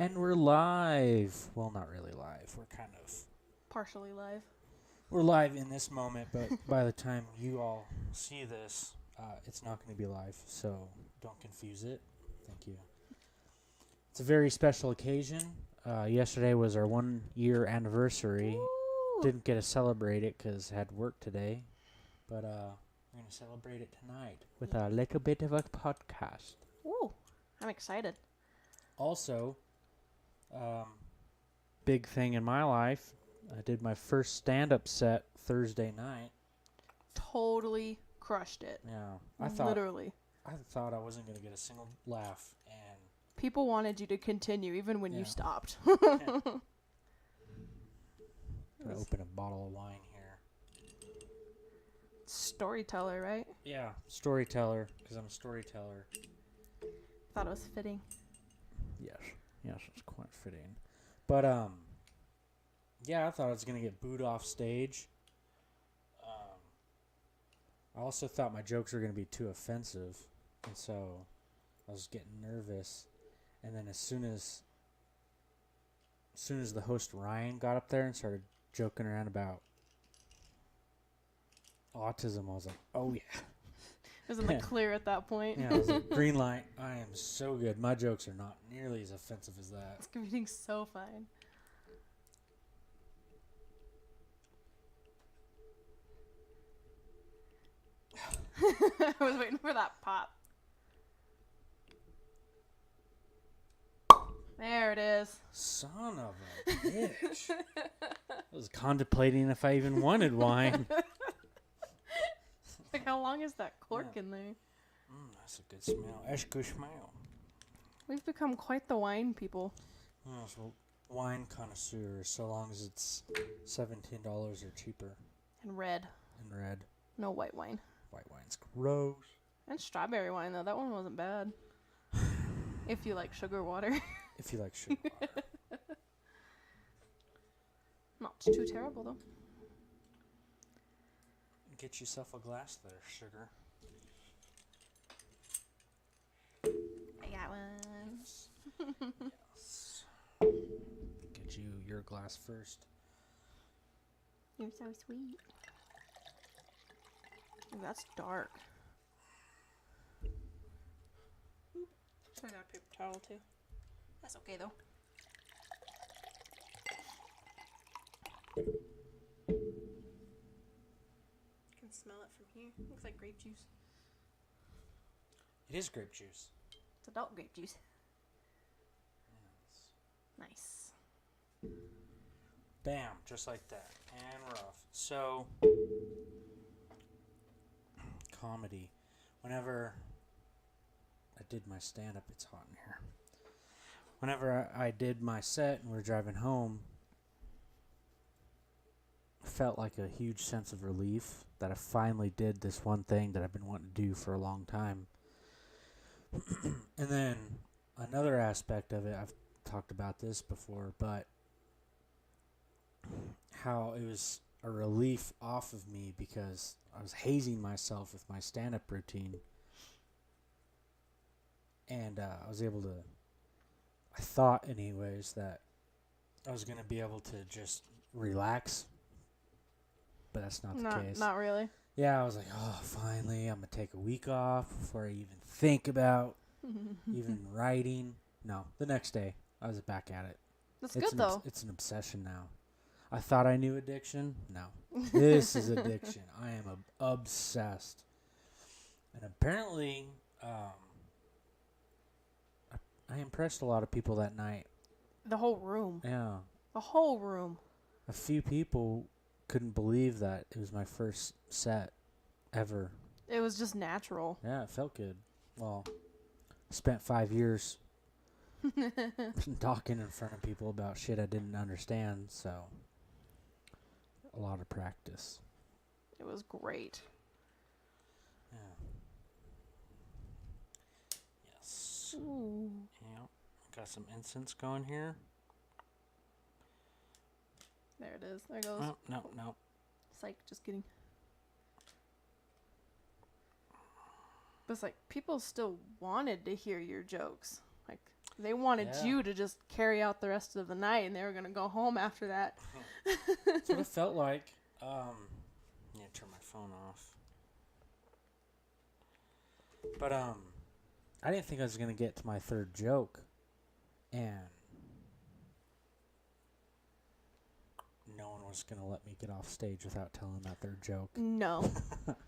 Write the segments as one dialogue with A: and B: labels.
A: And we're live. Well, not really live. We're kind of...
B: Partially live.
A: We're live in this moment, but by the time you all see this, it's not going to be live, so don't confuse it. Thank you. It's a very special occasion. Yesterday was our 1-year anniversary.
B: Woo!
A: Didn't get to celebrate it because I had work today, but we're going to celebrate it tonight with a little bit of a podcast.
B: Woo! I'm excited.
A: Also, big thing in my life, I did my first stand-up set Thursday night.
B: Totally crushed it.
A: Yeah, I thought I wasn't going to get a single laugh, and
B: People wanted you to continue even when you stopped.
A: I'm going to open a bottle of wine here.
B: Storyteller, right?
A: Yeah, storyteller, because I'm a storyteller.
B: Thought it was fitting.
A: Yes, it's quite fitting. But, yeah, I thought I was going to get booed off stage. I also thought my jokes were going to be too offensive, and so I was getting nervous. And then as soon as the host Ryan got up there and started joking around about autism, I was like, oh, yeah.
B: It was in the clear at that point.
A: Yeah, I was like, green light, I am so good. My jokes are not nearly as offensive as that.
B: It's getting so fine. I was waiting for that pop. There it is.
A: Son of a bitch. I was contemplating if I even wanted wine.
B: Like, how long is that cork in there?
A: That's a good smell. That's a good smell.
B: We've become quite the wine people.
A: Oh, so wine connoisseur, so long as it's $17 or cheaper.
B: And red.
A: And red.
B: No white wine.
A: White wine's gross.
B: And strawberry wine, though. That one wasn't bad. If you like sugar water.
A: If you like sugar water.
B: Not too terrible, though.
A: Get yourself a glass there, sugar.
B: I got one.
A: Yes. Yes. Get you your glass first.
B: You're so sweet. Ooh, that's dark. I got a paper towel, too. That's okay, though. I can smell it from here. Looks like grape juice.
A: It is grape juice.
B: It's adult grape juice.
A: Yes.
B: Nice.
A: Bam, just like that. And we're off. So, comedy. Whenever I did my stand-up, it's hot in here. Whenever I did my set and we were driving home, I felt like a huge sense of relief that I finally did this one thing that I've been wanting to do for a long time. And then another aspect of it, I've talked about this before, but how it was a relief off of me because I was hazing myself with my stand-up routine. And I was able to, I thought anyways, that I was going to be able to just relax. But that's not the case.
B: Not really.
A: Yeah, I was like, oh, finally, I'm going to take a week off before I even think about even writing. No, the next day, I was back at it.
B: That's good, though.
A: It's an obsession now. I thought I knew addiction. No. This is addiction. I am obsessed. And apparently, I impressed a lot of people that night.
B: The whole room.
A: Yeah.
B: The whole room.
A: A few people couldn't believe that it was my first set ever.
B: It was just natural.
A: Yeah, it felt good. Well, I spent 5 years talking in front of people about shit I didn't understand, so a lot of practice.
B: It was great.
A: Yeah. Yes.
B: Ooh.
A: Yeah. Got some incense going here.
B: There it is. There it goes.
A: Oh, no.
B: Psych, just kidding. But it's like, people still wanted to hear your jokes. Like, They wanted
A: Yeah.
B: you to just carry out the rest of the night, and they were gonna go home after that.
A: That's what it felt like. Yeah, turn my phone off. But I didn't think I was gonna get to my third joke, and no one was gonna let me get off stage without telling that third joke.
B: No,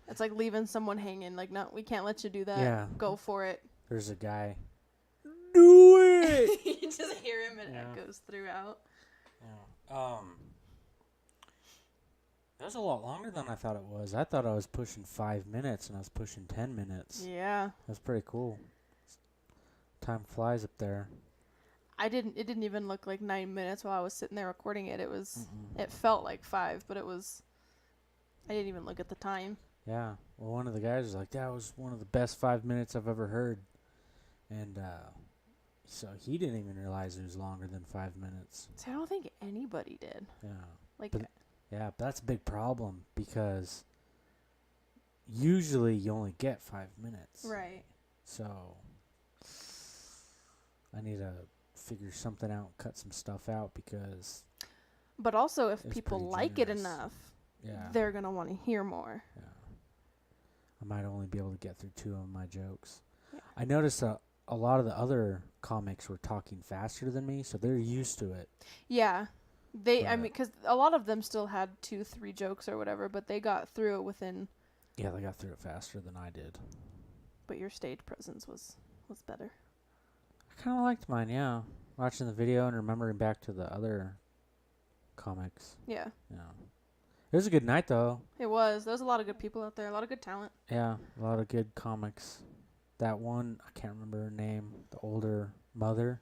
B: it's like leaving someone hanging. Like, no, we can't let you do that.
A: Yeah.
B: Go for it.
A: There's a guy. Do it.
B: You just hear him, and
A: Yeah.
B: it echoes throughout.
A: Yeah. That was a lot longer than I thought it was. I thought I was pushing 5 minutes, and I was pushing 10 minutes.
B: Yeah.
A: That's pretty cool. Time flies up there.
B: It didn't even look like 9 minutes while I was sitting there recording it.
A: Mm-mm.
B: It felt like 5, but I didn't even look at the time.
A: Yeah. Well, one of the guys was like, that was one of the best 5 minutes I've ever heard. And so he didn't even realize it was longer than 5 minutes.
B: So I don't think anybody did.
A: Yeah.
B: Like,
A: But yeah, but that's a big problem because usually you only get 5 minutes.
B: right.
A: So I need to figure something out, cut some stuff out because
B: But also, if
A: It's
B: people
A: pretty
B: like it
A: generous.
B: enough,
A: yeah,
B: they're gonna want to hear more.
A: yeah, I might only be able to get through 2 of my jokes.
B: Yeah.
A: I noticed a lot of the other comics were talking faster than me, so they're used to it.
B: Yeah. I
A: But-
B: mean, because a lot of them still had 2-3 jokes or whatever, but they got through it within.
A: Yeah, they got through it faster than I did.
B: But your stage presence was better.
A: I kind of liked mine, yeah. Watching the video and remembering back to the other comics.
B: Yeah,
A: Yeah. It was a good night, though.
B: it was. There was a lot of good people out there, a lot of good talent.
A: Yeah, a lot of good comics. That one, I can't remember her name, the older mother.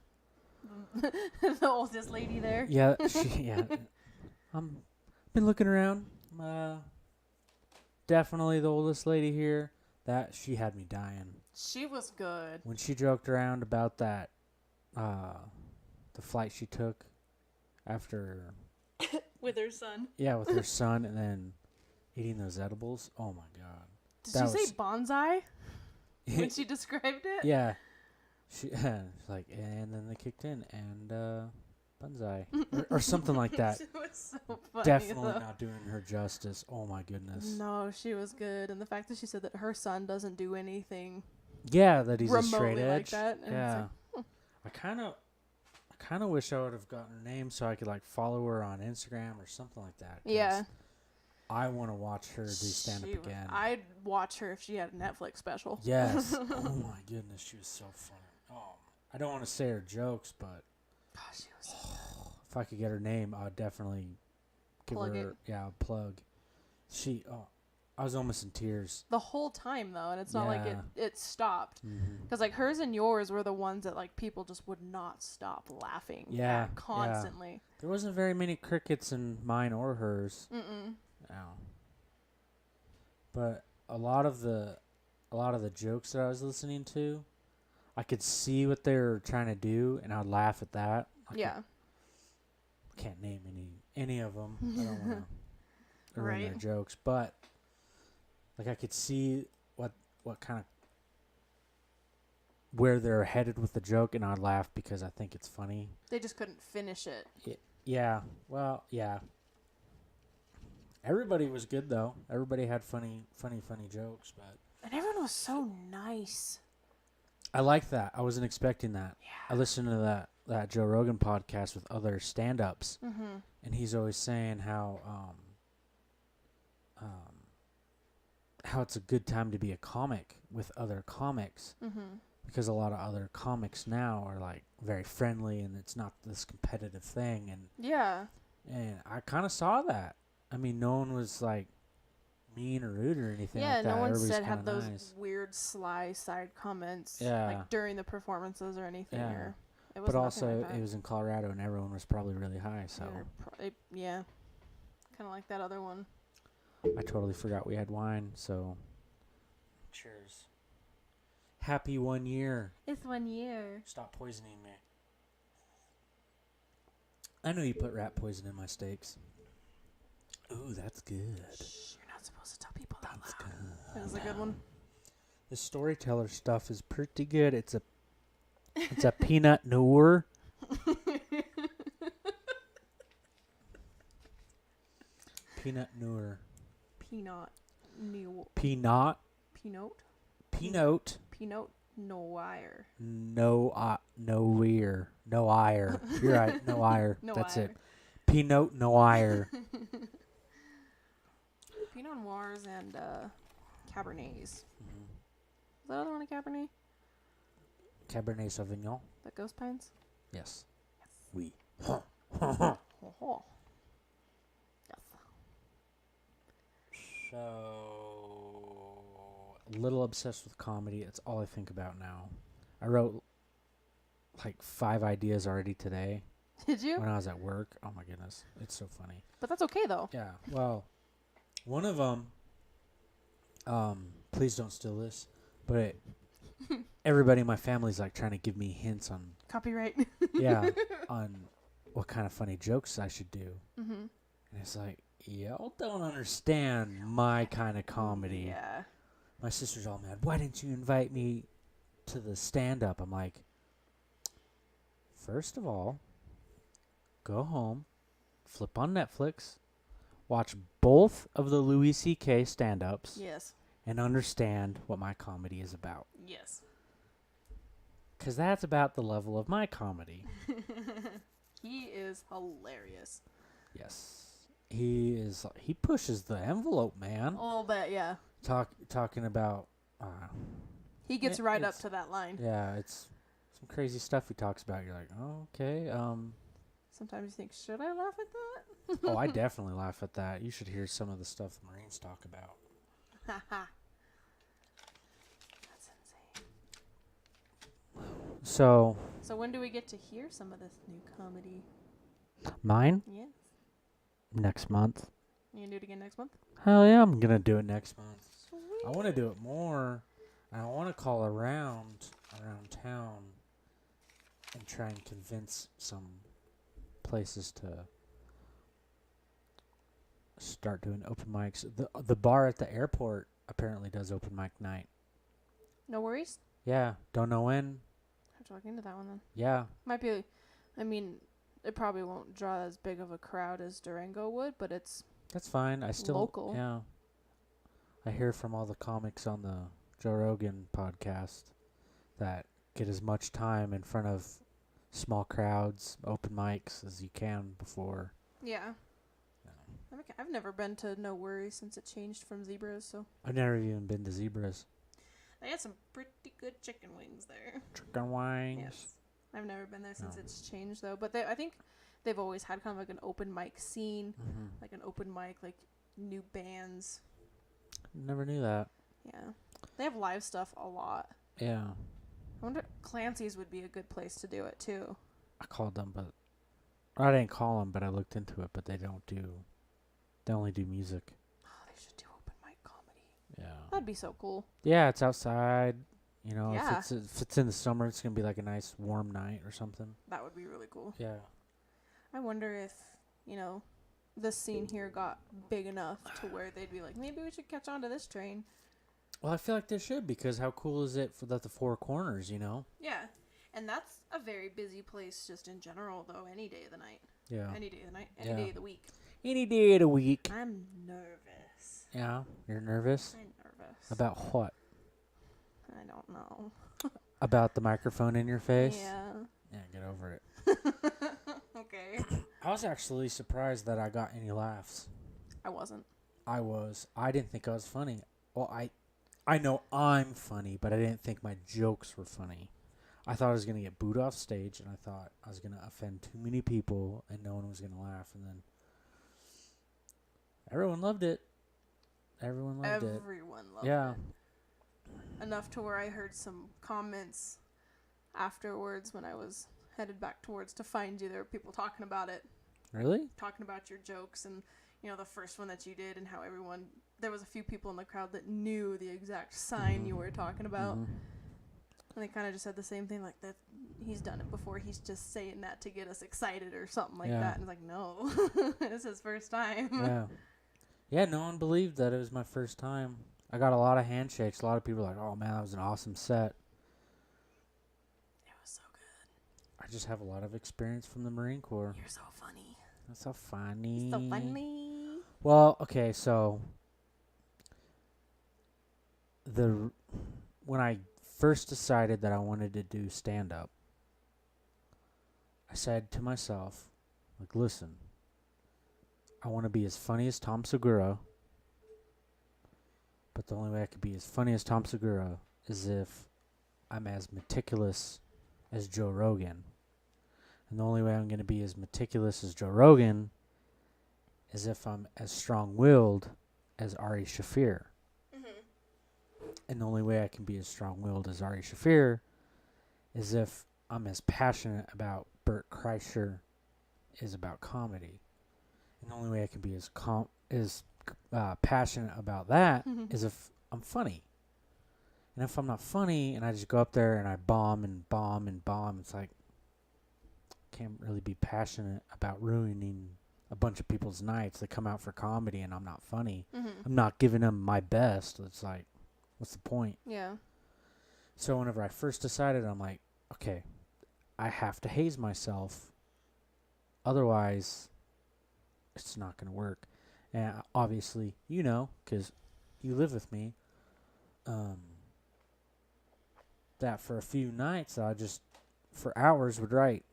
B: The oldest lady there.
A: Yeah, yeah. Been looking around. Definitely the oldest lady here. That she had me dying
B: She was good.
A: when she joked around about that, the flight she took after,
B: With her son.
A: with her son, and then eating those edibles. Oh my god.
B: Did
A: That
B: she say bonsai when
A: was-
B: she described it?
A: Yeah. She like, and then they kicked in and bonsai or something like that.
B: She was so funny.
A: Definitely
B: though.
A: not doing her justice. Oh my goodness.
B: No, she was good, and the fact that she said that her son doesn't do anything
A: Yeah, that he's a straight
B: remotely like
A: edge.
B: that. And
A: Yeah.
B: It's
A: I kind of wish I would have gotten her name so I could like follow her on Instagram or something like that. 'cause
B: Yeah.
A: I want to watch her do
B: like,
A: stand up again.
B: I'd watch her if she had a Netflix special.
A: Yes. Oh my goodness, she was so funny. Oh, I don't want to say her jokes, but
B: Gosh, she was
A: if I could get her name, I would definitely give
B: Plug
A: her
B: it.
A: a plug. I was almost in tears.
B: the whole time though, and it's not like
A: Yeah.
B: it stopped.
A: Mm-hmm.
B: Because like hers and yours were the ones that like people just would not stop laughing
A: Yeah,
B: at
A: yeah.
B: constantly.
A: There wasn't very many crickets in mine or hers.
B: Mm-mm.
A: No. But a lot of the jokes that I was listening to, I could see what they were trying to do, and I'd laugh at that.
B: Yeah.
A: Can't name any of them. I don't want to ruin their
B: Right.
A: jokes, but like I could see what kind of where they're headed with the joke, and I'd laugh because I think it's funny.
B: They just couldn't finish it.
A: Yeah. Well, yeah. Everybody was good though. Everybody had funny jokes, but
B: And everyone was so nice.
A: I like that. I wasn't expecting that. I
B: Yeah.
A: listened to that Joe Rogan podcast with other stand-ups,
B: Mm-hmm.
A: and he's always saying how it's a good time to be a comic with other comics
B: Mm-hmm.
A: because a lot of other comics now are like very friendly and it's not this competitive thing,
B: Yeah.
A: and I kind of saw that. I mean, no one was like mean or rude or anything
B: Yeah,
A: like that.
B: no one
A: Everybody's
B: said had
A: kinda
B: those
A: nice.
B: weird sly side comments
A: Yeah.
B: like during the performances or anything.
A: Yeah.
B: Or it was
A: But
B: nothing
A: also,
B: like that.
A: it was in Colorado, and everyone was probably really high. So
B: Yeah. Kind of like that other one.
A: I totally forgot we had wine. So cheers. Happy 1 year.
B: It's 1 year.
A: Stop poisoning me. I know you put rat poison in my steaks. Ooh, that's good.
B: Shh, you're not supposed to tell people that
A: That's
B: loud.
A: good.
B: It was a good one.
A: The storyteller stuff is pretty good. It's a It's a peanut noir. Peanut noir.
B: Peanut. New.
A: Peanut.
B: Pinot.
A: Pinot.
B: Pinot Noir.
A: Noir. No ire. You're right. No ire.
B: No
A: That's
B: ire.
A: it. Pinot noir.
B: Pinot Noirs and Cabernets.
A: Mhm.
B: Is that other one a Cabernet?
A: Cabernet Sauvignon.
B: That Ghost Pines?
A: Yes. Oui.
B: Oh. Yes.
A: So, a little obsessed with comedy. It's all I think about now. I wrote like 5 ideas already today
B: Did you?
A: when I was at work. Oh my goodness. It's so funny.
B: But that's okay though.
A: Yeah. Well, one of them, please don't steal this, but everybody in my family's like trying to give me hints on,
B: Copyright.
A: yeah, on what kind of funny jokes I should do.
B: Mm-hmm.
A: And it's like, y'all don't understand my kind of comedy.
B: Yeah.
A: My sister's all mad. Why didn't you invite me to the stand-up? I'm like, first of all, go home, flip on Netflix, watch both of the Louis C.K. stand-ups,
B: Yes.
A: and understand what my comedy is about.
B: Yes.
A: Because that's about the level of my comedy.
B: He is hilarious.
A: Yes. He pushes the envelope, man.
B: A little bit, yeah.
A: Talking about,
B: He gets
A: Yeah,
B: right up
A: it's-
B: to that line.
A: yeah, it's some crazy stuff he talks about. You're like, oh, okay.
B: Sometimes you think, should I laugh at that?
A: Oh, I definitely laugh at that. You should hear some of the stuff the Marines talk about.
B: Haha. That's insane.
A: So,
B: So when do we get to hear some of this new comedy?
A: mine
B: Yes.
A: next month.
B: You gonna do it again next month?
A: Hell yeah, I'm gonna do it next month.
B: Sweet.
A: I want to do it more. And I want to call around town and try and convince some places to start doing open mics. The bar at the airport apparently does open mic night.
B: No worries.
A: Yeah, don't know when.
B: Have to look into that one then.
A: Yeah,
B: Might be. I mean, it probably won't draw as big of a crowd as Durango would, but it's
A: that's fine. I still
B: Local.
A: Yeah. I hear from all the comics on the Joe Rogan podcast that get as much time in front of small crowds, open mics as you can before.
B: yeah.
A: Yeah.
B: I've never been to No Worries since it changed from Zebras, so
A: I've never even been to Zebras.
B: they had some pretty good chicken wings there.
A: Chicken wings.
B: Yes. I've never been there since
A: No.
B: it's changed though, but I think they've always had kind of like an open mic scene,
A: Mm-hmm.
B: like an open mic, like new bands.
A: Never knew that.
B: Yeah. They have live stuff a lot.
A: Yeah.
B: I wonder Clancy's would be a good place to do it too.
A: I called them, but I didn't call them, but I looked into it, but they don't do. They only do music.
B: Oh, they should do open mic comedy.
A: Yeah.
B: That'd be so cool.
A: Yeah, it's outside. You know,
B: Yeah.
A: if it's in the summer, it's gonna be like a nice warm night or something.
B: That would be really cool.
A: Yeah.
B: I wonder if, this scene here got big enough to where they'd be like, maybe we should catch on to this train.
A: Well, I feel like they should, because how cool is it for the Four Corners? You know.
B: Yeah. And that's a very busy place just in general, though, any day of the night.
A: Yeah.
B: Any day of the night. Any
A: Yeah.
B: day of the week.
A: Any day of the week.
B: I'm nervous.
A: Yeah. You're nervous
B: I'm nervous.
A: about what?
B: I don't know.
A: About the microphone in your face?
B: Yeah.
A: Yeah. Get over it.
B: Okay.
A: I was actually surprised that I got any laughs.
B: I wasn't.
A: I didn't think I was funny. Well, I know I'm funny, but I didn't think my jokes were funny. I thought I was going to get booed off stage, and I thought I was going to offend too many people, and no one was going to laugh. And then everyone loved it. Everyone loved it.
B: Everyone loved
A: Yeah.
B: it. Enough to where I heard some comments afterwards when I was headed back towards to find you. There were people talking about it,
A: Really?
B: talking about your jokes and, the first one that you did and how there was a few people in the crowd that knew the exact sign you were talking about.
A: Mhm.
B: And they kind of just said the same thing, like that he's done it before. He's just saying that to get us excited or something like
A: Yeah.
B: that. And it's like, no, it's his first time.
A: Yeah. Yeah, no one believed that it was my first time. I got a lot of handshakes. A lot of people were like, oh, man, that was an awesome set.
B: It was so
A: I just have a lot of experience from the Marine Corps.
B: You're so funny.
A: That's so funny.
B: So funny.
A: Well, okay, so when I first decided that I wanted to do stand up, I said to myself, like, listen, I want to be as funny as Tom Segura, but the only way I could be as funny as Tom Segura is if I'm as meticulous as Joe Rogan. And the only way I'm going to be as meticulous as Joe Rogan is if I'm as strong-willed as Ari Shaffir. And the only way I can be as strong-willed as Ari Shaffir is if I'm as passionate about Bert Kreischer is about comedy. And the only way I can be as passionate about that is if I'm funny. And if I'm not funny and I just go up there and I bomb and bomb and bomb, it's like, can't really be passionate about ruining a bunch of people's nights that come out for comedy and I'm not funny. I'm not giving them my best. It's like, what's the point?
B: Yeah.
A: So whenever I first decided, I'm like, okay, I have to haze myself. Otherwise, it's not going to work. And obviously, you know, because you live with me, that for a few nights, I just, for hours, would write,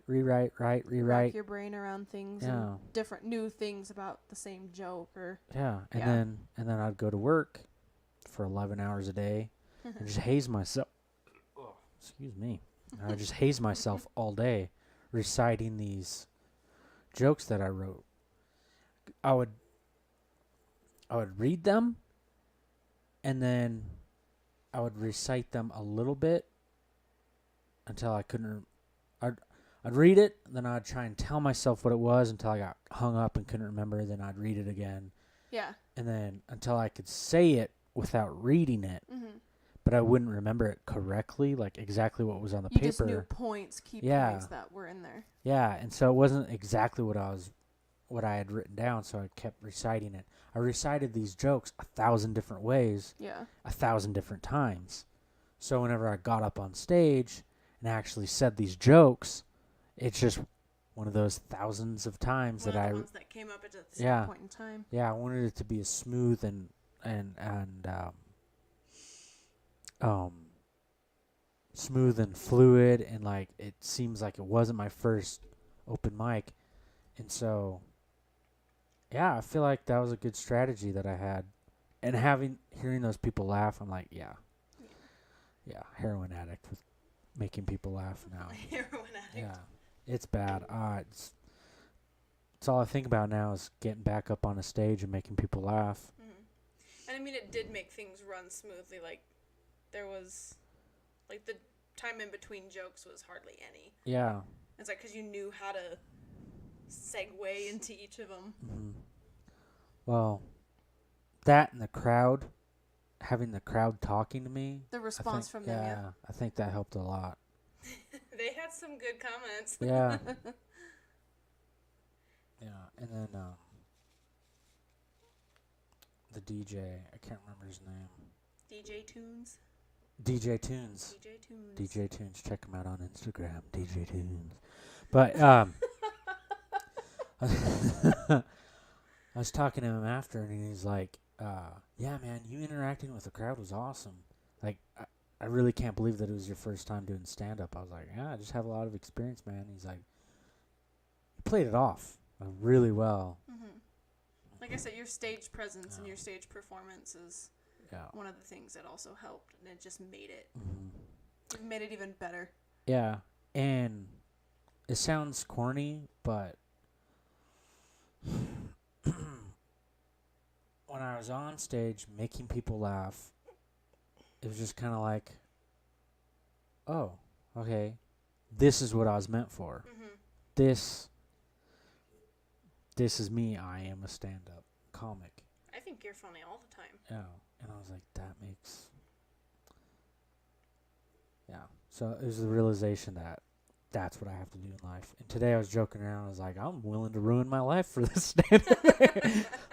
A: rewrite.
B: Wrap your brain around things
A: Yeah.
B: and different new things about the same joke or
A: Yeah. And
B: Yeah.
A: then I'd go to work for 11 hours a day and just haze myself. Oh, excuse me. And I just haze myself all day reciting these jokes that I wrote. I would read them and then I would recite them a little bit until I couldn't. I'd read it, then I'd try and tell myself what it was until I got hung up and couldn't remember. Then I'd read it again.
B: Yeah.
A: And then until I could say it without reading it, but I wouldn't remember it correctly, like exactly what was on the
B: You
A: paper.
B: just knew points, key points that were in there.
A: Yeah, and so it wasn't exactly what I had written down, so I kept reciting it. I recited these jokes 1,000 different ways,
B: Yeah.
A: 1,000 different times. So whenever I got up on stage and actually said these jokes, it's just one of those thousands of times
B: One
A: that
B: of the ones that came up at the same
A: Yeah.
B: point in time.
A: I wanted it to be as smooth and smooth and fluid, and like it seems like it wasn't my first open mic, and so I feel like that was a good strategy that I had, and hearing those people laugh, I'm like, yeah, heroin addict with making people laugh now.
B: Heroin addict.
A: Yeah, it's bad. It's all I think about now is getting back up on a stage and making people laugh.
B: And I mean, it did make things run smoothly. Like, there was, like, the time in between jokes was hardly any.
A: Yeah.
B: It's like, because you knew how to segue into each of them.
A: Well, that and the crowd, having the crowd talking to me.
B: The response from them, yeah.
A: I think that helped a lot.
B: They had some good comments.
A: Yeah. And then the DJ, I can't remember his name.
B: DJ Tunes.
A: DJ Tunes.
B: DJ Tunes.
A: DJ Tunes. Check him out on Instagram. DJ Tunes. But I was talking to him after, and he's like, yeah, man, you interacting with the crowd was awesome. Like, I really can't believe that it was your first time doing stand-up. I was like, yeah, I just have a lot of experience, man. He's like, you played it off really well.
B: Like I said, your stage presence and your stage performance is one of the things that also helped, and it just made it. It made it even better.
A: Yeah, and it sounds corny, but when I was on stage making people laugh, it was just kind of like, oh, okay, this is what I was meant for. This is me. I am a stand-up comic.
B: I think you're funny all the time.
A: Yeah, and I was like, that makes... Yeah, so it was the realization that that's what I have to do in life. And today I was joking around. I was like, I'm willing to ruin my life for this stand-up.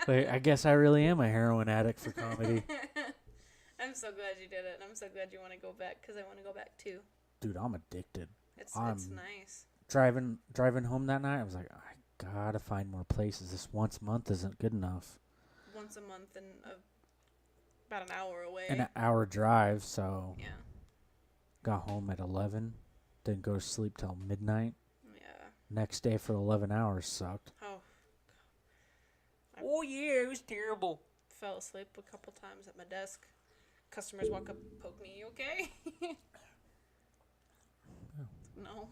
A: Like, I guess I really am a heroin addict for comedy.
B: I'm so glad you did it. I'm so glad you want to go back, because I want to go back too.
A: Dude, I'm addicted.
B: It's nice.
A: Driving home that night, I was like, I gotta find more places. This once a month isn't good enough.
B: Once a month and about an hour away.
A: An hour drive, so
B: yeah.
A: Got home at 11. Didn't go to sleep till midnight.
B: Yeah.
A: Next day for 11 hours sucked.
B: Oh
A: yeah, it was terrible.
B: Fell asleep a couple times at my desk. Customers walk up and poke me. You okay? No.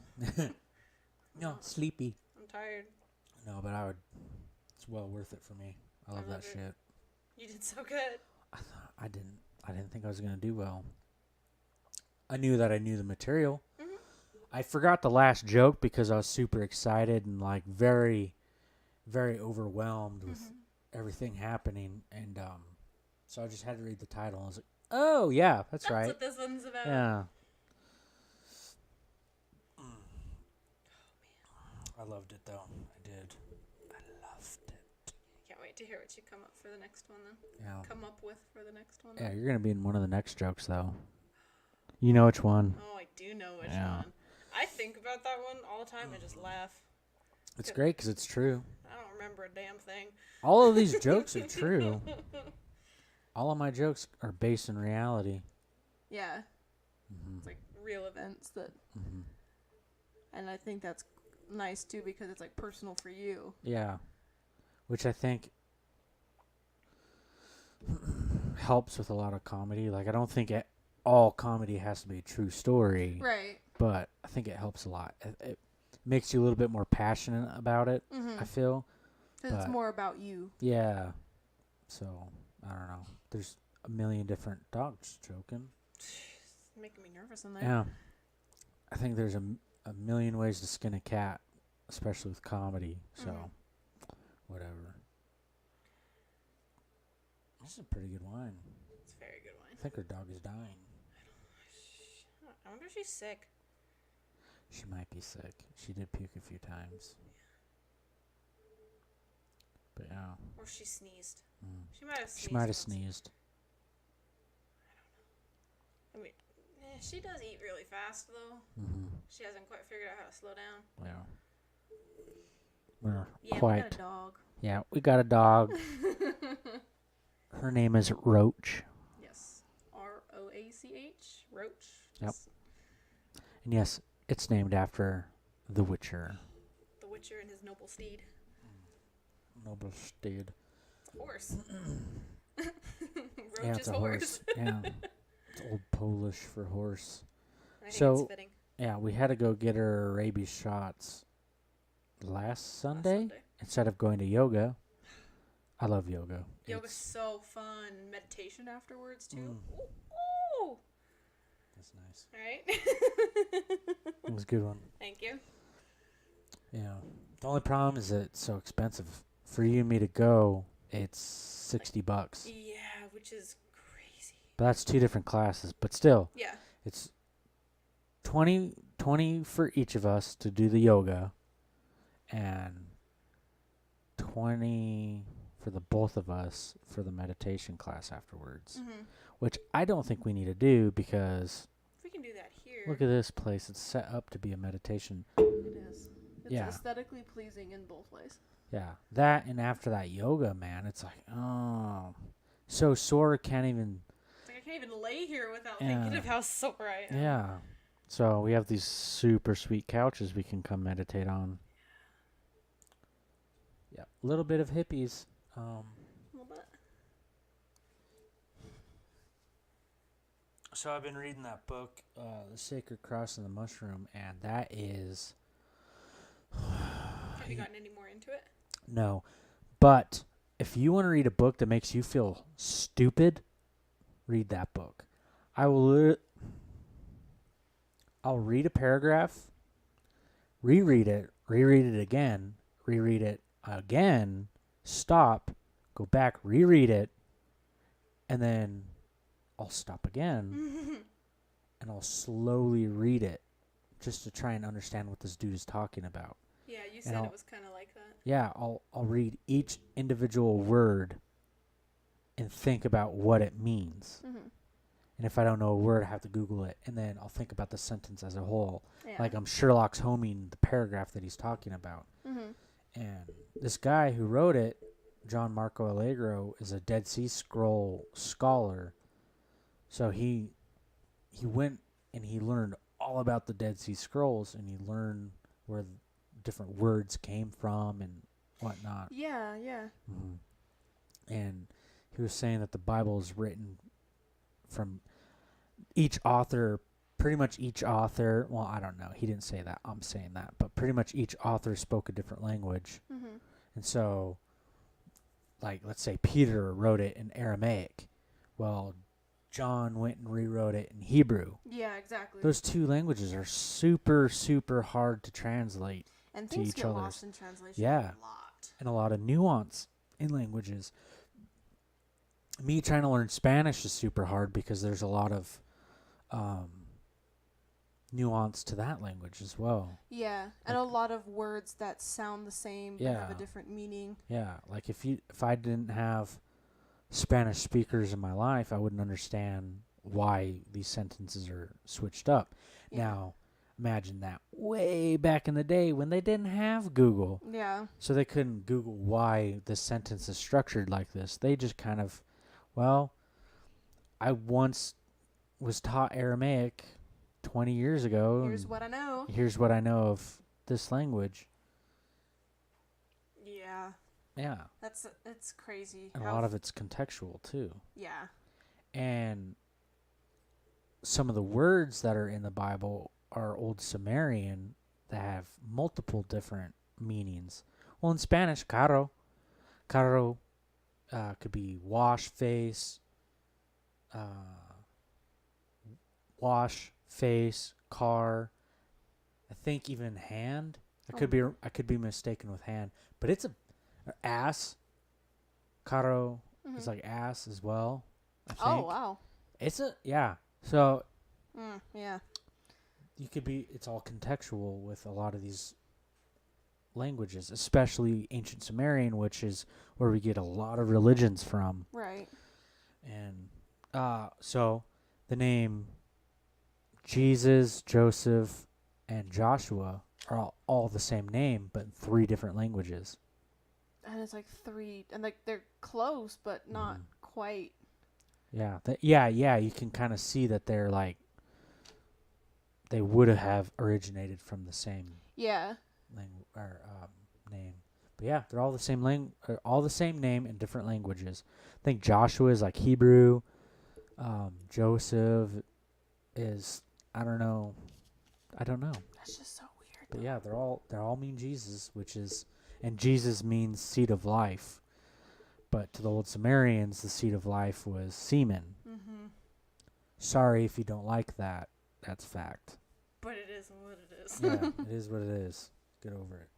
A: No, sleepy.
B: I'm tired.
A: No, but it's well worth it for me. I love that shit.
B: You did so good.
A: I didn't think I was going to do well. I knew that I knew the material.
B: Mm-hmm.
A: I forgot the last joke because I was super excited and like very, very overwhelmed with everything happening. And so I just had to read the title. And I was like, oh, yeah, that's right.
B: That's what this one's about.
A: Yeah. I loved it, though. I did. I loved it.
B: Can't wait to hear what you come up for the next one, then.
A: Yeah.
B: Come up with for the next one.
A: Yeah, you're going to be in one of the next jokes, though. You know which one.
B: Oh, I do know which one. I think about that one all the time and just laugh.
A: It's great because it's true.
B: I don't remember a damn thing.
A: All of these jokes are true. All of my jokes are based in reality.
B: Yeah. It's like real events that... And I think that's nice, too, because it's like personal for you.
A: Yeah. Which I think helps with a lot of comedy. Like, I don't think all comedy has to be a true story.
B: Right.
A: But I think it helps a lot. It makes you a little bit more passionate about it, I feel.
B: Because it's more about you.
A: Yeah. So, I don't know. There's a million different dogs joking.
B: It's making me nervous in there.
A: Yeah. I think there's a million ways to skin a cat, especially with comedy. So, whatever. This is a pretty good wine.
B: It's a very good wine.
A: I think her dog is dying.
B: I wonder if she's sick.
A: She might be sick. She did puke a few times. But yeah.
B: Or she sneezed. She might have sneezed.
A: She might have sneezed.
B: I don't know. I mean, she does eat really fast, though. She hasn't quite figured out how to slow down.
A: Yeah.
B: We got a dog.
A: Yeah, we got a dog. Her name is Roach.
B: Yes. Roach. Roach.
A: Yep. And yes, it's named after The Witcher.
B: The Witcher and his noble steed.
A: Noble steed.
B: It's a horse. Roach
A: Yeah, it's
B: is
A: a horse. Yeah. It's old Polish for horse.
B: I think it's fitting.
A: Yeah, we had to go get her rabies shots last Sunday instead of going to yoga. I love yoga.
B: Yoga's so fun. Meditation afterwards, too. Ooh.
A: That's nice.
B: Right?
A: It was a good one.
B: Thank you.
A: Yeah. The only problem is that it's so expensive. For you and me to go, it's $60.
B: Yeah, which is crazy.
A: But that's 2 different classes. But still,
B: yeah,
A: it's $20 for each of us to do the yoga, and $20 for the both of us for the meditation class afterwards. Which I don't think we need to do because
B: if we can do that here.
A: Look at this place. It's set up to be a meditation.
B: It is. It's aesthetically pleasing in both ways.
A: Yeah. That and after that yoga, man, it's like, oh, so sore, can't even.
B: It's like I can't even lay here without thinking of how sore I am.
A: Yeah. So we have these super sweet couches we can come meditate on. Yeah. A little bit of hippies.
B: A little bit.
A: So I've been reading that book, The Sacred Cross and the Mushroom, and that is...
B: Have you gotten any more into it?
A: No. But if you want to read a book that makes you feel stupid, read that book. I'll read a paragraph, reread it again, stop, go back, reread it, and then I'll stop again, and I'll slowly read it just to try and understand what this dude is talking about.
B: Yeah, you said it was kind of like that.
A: Yeah, I'll read each individual word and think about what it means. And if I don't know a word, I have to Google it. And then I'll think about the sentence as a whole.
B: Yeah.
A: Like I'm Sherlock's homing the paragraph that he's talking about.
B: Mhm.
A: And this guy who wrote it, John Marco Allegro, is a Dead Sea Scroll scholar. So he went and he learned all about the Dead Sea Scrolls, and he learned where different words came from and whatnot.
B: Yeah.
A: Mm-hmm. And he was saying that the Bible is written from each author, pretty much each author. Well, I don't know. He didn't say that. I'm saying that. But pretty much each author spoke a different language.
B: Mhm.
A: And so, like, let's say Peter wrote it in Aramaic. Well, John went and rewrote it in Hebrew.
B: Yeah, exactly.
A: Those two languages are super, super hard to translate.
B: And
A: to
B: things
A: each
B: get
A: other's.
B: lost in translation
A: Yeah.
B: a lot.
A: And a lot of nuance in languages. Me trying to learn Spanish is super hard because there's a lot of nuance to that language as well.
B: Yeah, and a lot of words that sound the same but have a different meaning.
A: Yeah, like if I didn't have Spanish speakers in my life, I wouldn't understand why these sentences are switched up.
B: Yeah.
A: Now, imagine that way back in the day when they didn't have Google.
B: Yeah.
A: So they couldn't Google why this sentence is structured like this. They just kind of, well, I once was taught Aramaic 20 years ago.
B: Here's what I know.
A: Here's what I know of this language.
B: Yeah.
A: Yeah.
B: It's crazy.
A: And a lot of it's contextual too.
B: Yeah.
A: And some of the words that are in the Bible are Old Sumerian that have multiple different meanings. Well, in Spanish, carro could be wash, face, car. I think even hand. I could be mistaken with hand, but it's a ass. Carro is like ass as well. I think.
B: Oh wow.
A: It's So
B: yeah.
A: It's all contextual with a lot of these languages, especially ancient Sumerian, which is where we get a lot of religions from.
B: Right.
A: And so the name Jesus, Joseph, and Joshua are all the same name, but in 3 different languages.
B: And it's like 3, and like they're close, but not quite.
A: Yeah, you can kind of see that they're like they would have originated from the same name. But yeah, they're all the same all the same name in different languages. I think Joshua is like Hebrew. Joseph is I don't know.
B: That's just so weird.
A: But yeah, they all mean Jesus, and Jesus means seed of life. But to the old Sumerians, the seed of life was semen.
B: Mm-hmm.
A: Sorry if you don't like that. That's fact.
B: But it is what it is.
A: Yeah, it is what it is. Get over it.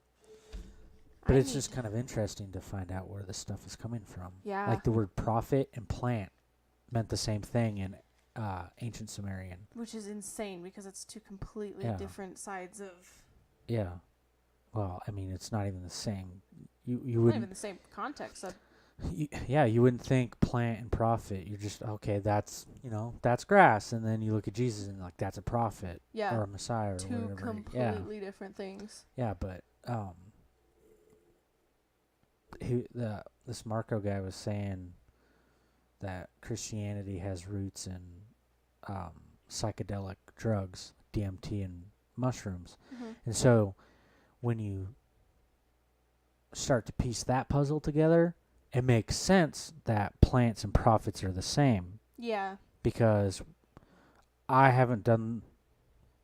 A: But it's just kind of interesting to find out where this stuff is coming from.
B: Yeah.
A: Like the word prophet and plant meant the same thing in ancient Sumerian.
B: Which is insane because it's 2 completely different sides of...
A: Yeah. Well, I mean, it's not even the same. You
B: Not
A: wouldn't...
B: even the same context.
A: You wouldn't think plant and prophet. You're just, okay, that's grass. And then you look at Jesus and like, that's a prophet or a Messiah or
B: 2
A: whatever.
B: completely different things.
A: Yeah, but this Marco guy was saying that Christianity has roots in psychedelic drugs, DMT and mushrooms.
B: Mm-hmm.
A: And so when you start to piece that puzzle together, it makes sense that plants and prophets are the same.
B: Yeah.
A: Because I haven't done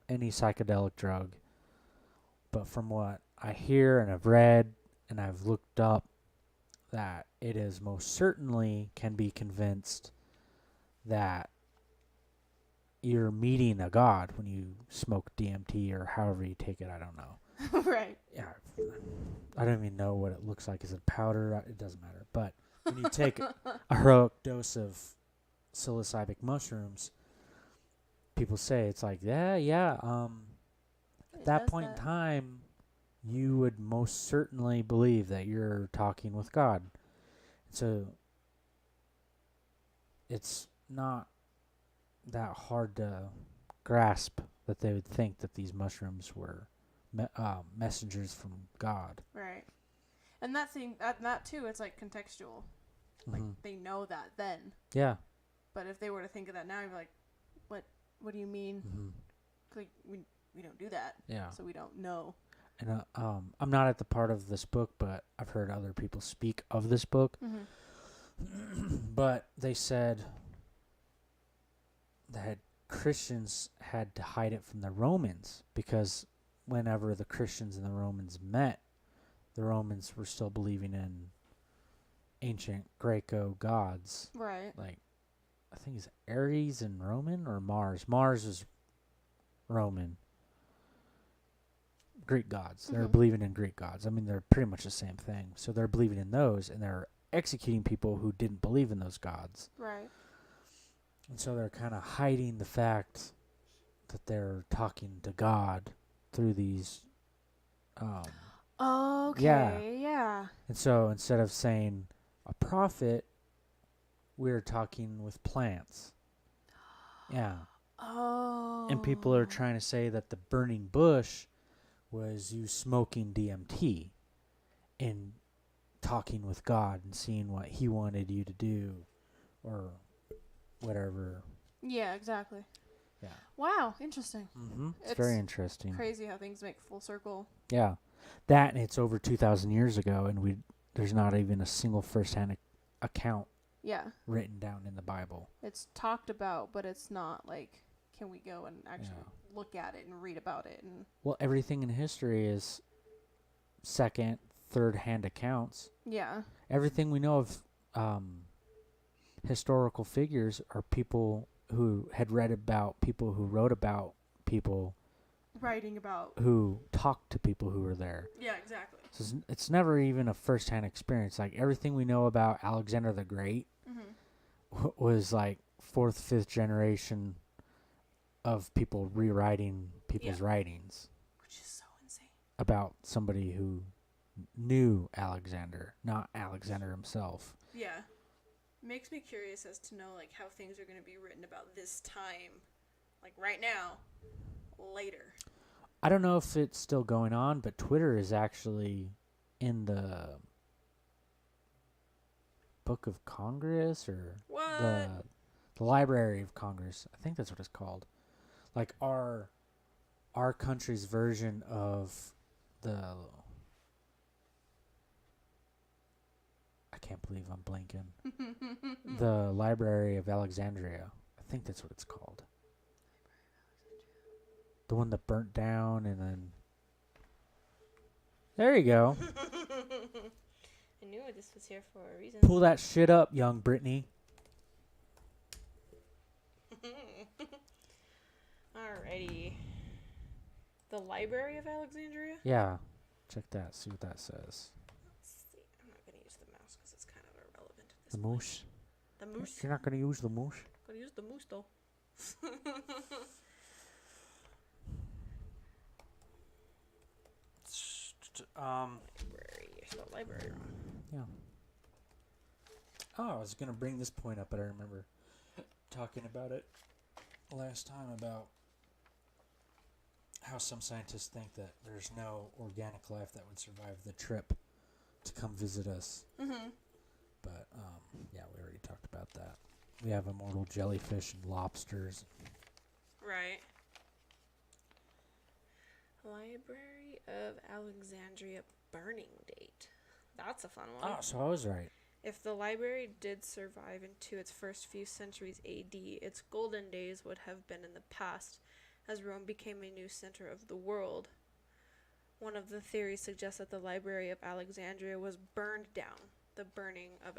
A: any psychedelic drug, but from what I hear and I've read and I've looked up, that it is most certainly can be convinced that you're meeting a God when you smoke DMT or however you take it. I don't know.
B: Right.
A: Yeah. I don't even know what it looks like. Is it powder? It doesn't matter. But when you take a heroic dose of psilocybin mushrooms, people say it's like, at that point in time, you would most certainly believe that you're talking with God. So it's not that hard to grasp that they would think that these mushrooms were messengers from God.
B: Right. And that too, it's like contextual. Like they know that then.
A: Yeah.
B: But if they were to think of that now, you'd be like, what do you mean? Like we don't do that.
A: Yeah.
B: So we don't know.
A: And I'm not at the part of this book, but I've heard other people speak of this book. But they said that Christians had to hide it from the Romans because whenever the Christians and the Romans met, the Romans were still believing in ancient Greco gods.
B: Right.
A: Like, I think it's Ares and Roman or Mars. Mars is Roman. Greek gods. They're believing in Greek gods. I mean, they're pretty much the same thing. So they're believing in those, and they're executing people who didn't believe in those gods.
B: Right.
A: And so they're kind of hiding the fact that they're talking to God through these.
B: Okay. Yeah.
A: And so instead of saying a prophet, we're talking with plants. Yeah.
B: Oh.
A: And people are trying to say that the burning bush was you smoking DMT and talking with God and seeing what he wanted you to do or whatever.
B: Yeah, exactly.
A: Yeah.
B: Wow, interesting.
A: It's very interesting.
B: Crazy how things make full circle.
A: Yeah. That, and it's over 2,000 years ago, and there's not even a single first-hand account written down in the Bible.
B: It's talked about, but it's not like, can we go and actually look at it and read about it? And
A: well, everything in history is second, third-hand accounts.
B: Yeah.
A: Everything we know of historical figures are people who had read about people who wrote about people
B: writing about
A: who talked to people who were there.
B: Yeah, exactly.
A: So it's never even a first-hand experience. Like everything we know about Alexander the Great was like 4th, 5th generation of people rewriting people's writings.
B: Which is so insane.
A: About somebody who knew Alexander, not Alexander himself.
B: Yeah. Makes me curious as to know like how things are going to be written about this time, like right now, later.
A: I don't know if it's still going on, but Twitter is actually in the Book of Congress or the Library of Congress. I think that's what it's called. Like our country's version of the. I can't believe I'm blanking. The Library of Alexandria. I think that's what it's called. The one that burnt down and then... There you go.
B: I knew this was here for a reason.
A: Pull that shit up, young Brittany.
B: Alrighty. The Library of Alexandria?
A: Yeah. Check that. See what that says.
B: Let's see. I'm not going to use the mouse because it's kind of irrelevant at this
A: The
B: point.
A: moose.
B: The moose?
A: You're not going to use the moose?
B: I'm going to use the moose, though. Library. I spelled library wrong.
A: Yeah. Oh, I was going to bring this point up, but I remember talking about it last time about how some scientists think that there's no organic life that would survive the trip to come visit us. But, yeah, we already talked about that. We have immortal jellyfish and lobsters.
B: Right. Library of Alexandria burning date. That's a fun one.
A: Oh, so I was right.
B: If the library did survive into its first few centuries AD, its golden days would have been in the past, as Rome became a new center of the world. One of the theories suggests that the Library of Alexandria was burned down. The burning of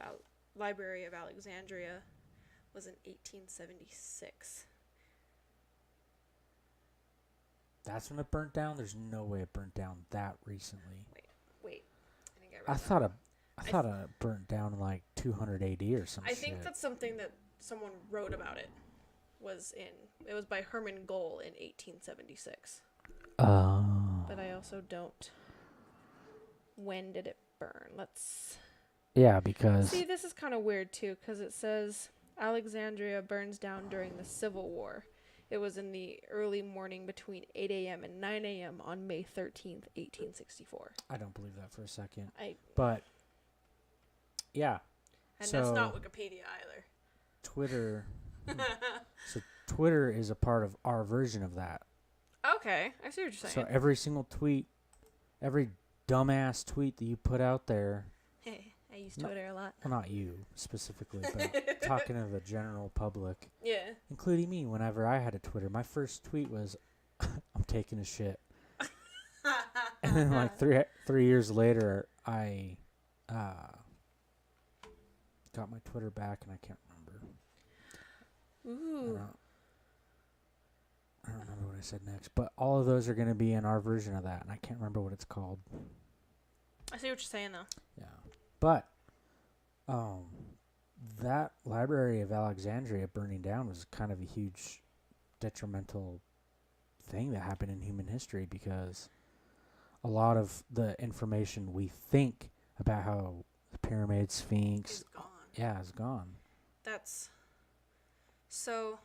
B: Library of Alexandria was in 1876.
A: That's when it burnt down? There's no way it burnt down that recently.
B: Wait. I think
A: I thought it burnt down in like 200 AD or something.
B: I think that's something that someone wrote about it. It was by Hermann Gohl in 1876. But I also don't. When did it burn?
A: Yeah, because...
B: See, this is kind of weird too, because it says Alexandria burns down during the Civil War. It was in the early morning between 8 a.m. and 9 a.m. on May 13th, 1864.
A: I don't believe that for a second.
B: I
A: But, yeah.
B: And
A: So-
B: that's not Wikipedia either.
A: Twitter. So Twitter is a part of our version of that.
B: Okay, I see what you're saying.
A: So every single tweet, every dumbass tweet that you put out there,
B: I use
A: No.
B: Twitter a lot.
A: well, not you specifically, but talking to the general public,
B: Yeah.
A: including me, whenever I had a Twitter, my first tweet was, I'm taking a shit. And then like three years later, I got my Twitter back, and I can't remember.
B: Ooh.
A: I don't remember what I said next, but all of those are going to be in our version of that, and I can't remember what it's called.
B: I see what you're saying though.
A: Yeah, but that Library of Alexandria burning down was kind of a huge detrimental thing that happened in human history, because a lot of the information we think about how the pyramid, Sphinx,
B: It's gone.
A: yeah, is gone.
B: That's so.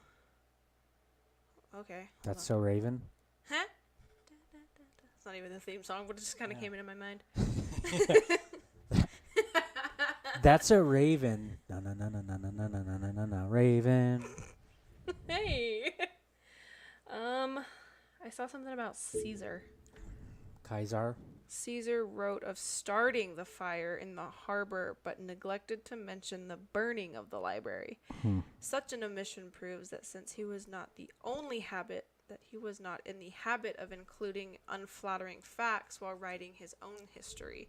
B: Okay. hold
A: That's
B: on.
A: so Raven.
B: Huh? It's not even the theme song, but it just kind of
A: Yeah.
B: came into my mind.
A: That's a Raven. No, no, no, no, no, no, no, no, no, no, no, no, Raven.
B: Hey. I saw something about Caesar.
A: Kaiser.
B: Caesar wrote of starting the fire in the harbor, but neglected to mention the burning of the library. Such an omission proves that since he was not in the habit of including unflattering facts while writing his own history.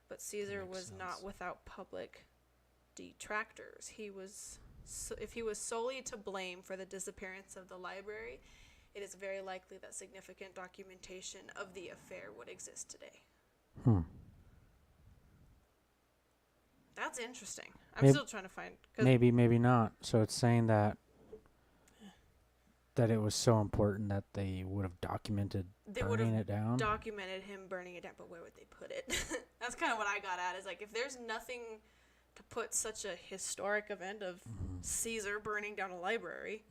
B: But Caesar
A: makes
B: was
A: sense.
B: not without public detractors. If he was solely to blame for the disappearance of the library, it is very likely that significant documentation of the affair would exist today. That's interesting. I'm
A: Mayb-
B: still trying to find. 'Cause
A: Maybe, maybe not. So it's saying that it was so important that they would have documented
B: they would
A: burning
B: have
A: it down.
B: documented him burning it down, but where would they put it? That's kind of what I got at. Is like, if there's nothing to put such a historic event of Caesar burning down a library,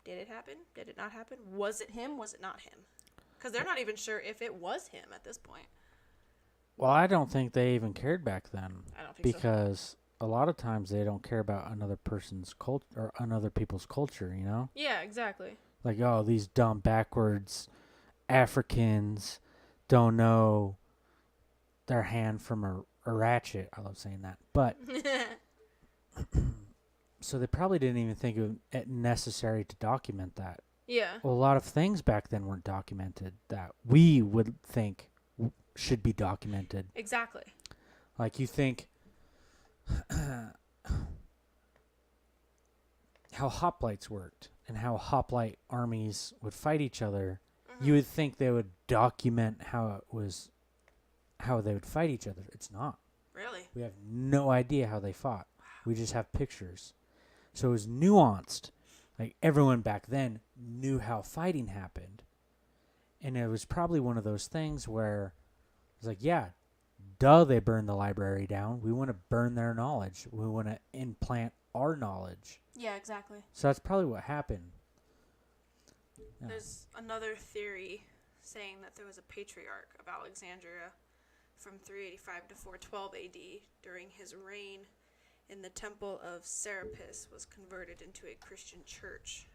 B: did it happen? Did it not happen? Was it him? Was it not him? Because they're not even sure if it was him at this point.
A: Well, I don't think they even cared back then,
B: I don't think so.
A: because a lot of times they don't care about another person's culture or another people's culture, you know?
B: Yeah, exactly.
A: Like, oh, these dumb backwards Africans don't know their hand from a ratchet. I love saying that. But so they probably didn't even think it necessary to document that.
B: Yeah.
A: Well, a lot of things back then weren't documented that we would think should be documented.
B: Exactly.
A: Like, you think how hoplites worked and how hoplite armies would fight each other. You would think they would document how they would fight each other. It's not.
B: Really?
A: We have no idea how they fought. We just have pictures. So it was nuanced. Like, everyone back then knew how fighting happened. And it was probably one of those things where it's like, yeah, duh, they burned the library down. We want to burn their knowledge. We want to implant our knowledge.
B: Yeah, exactly.
A: So that's probably what happened. Yeah.
B: There's another theory saying that there was a patriarch of Alexandria from 385 to 412 AD during his reign, and the temple of Serapis was converted into a Christian church.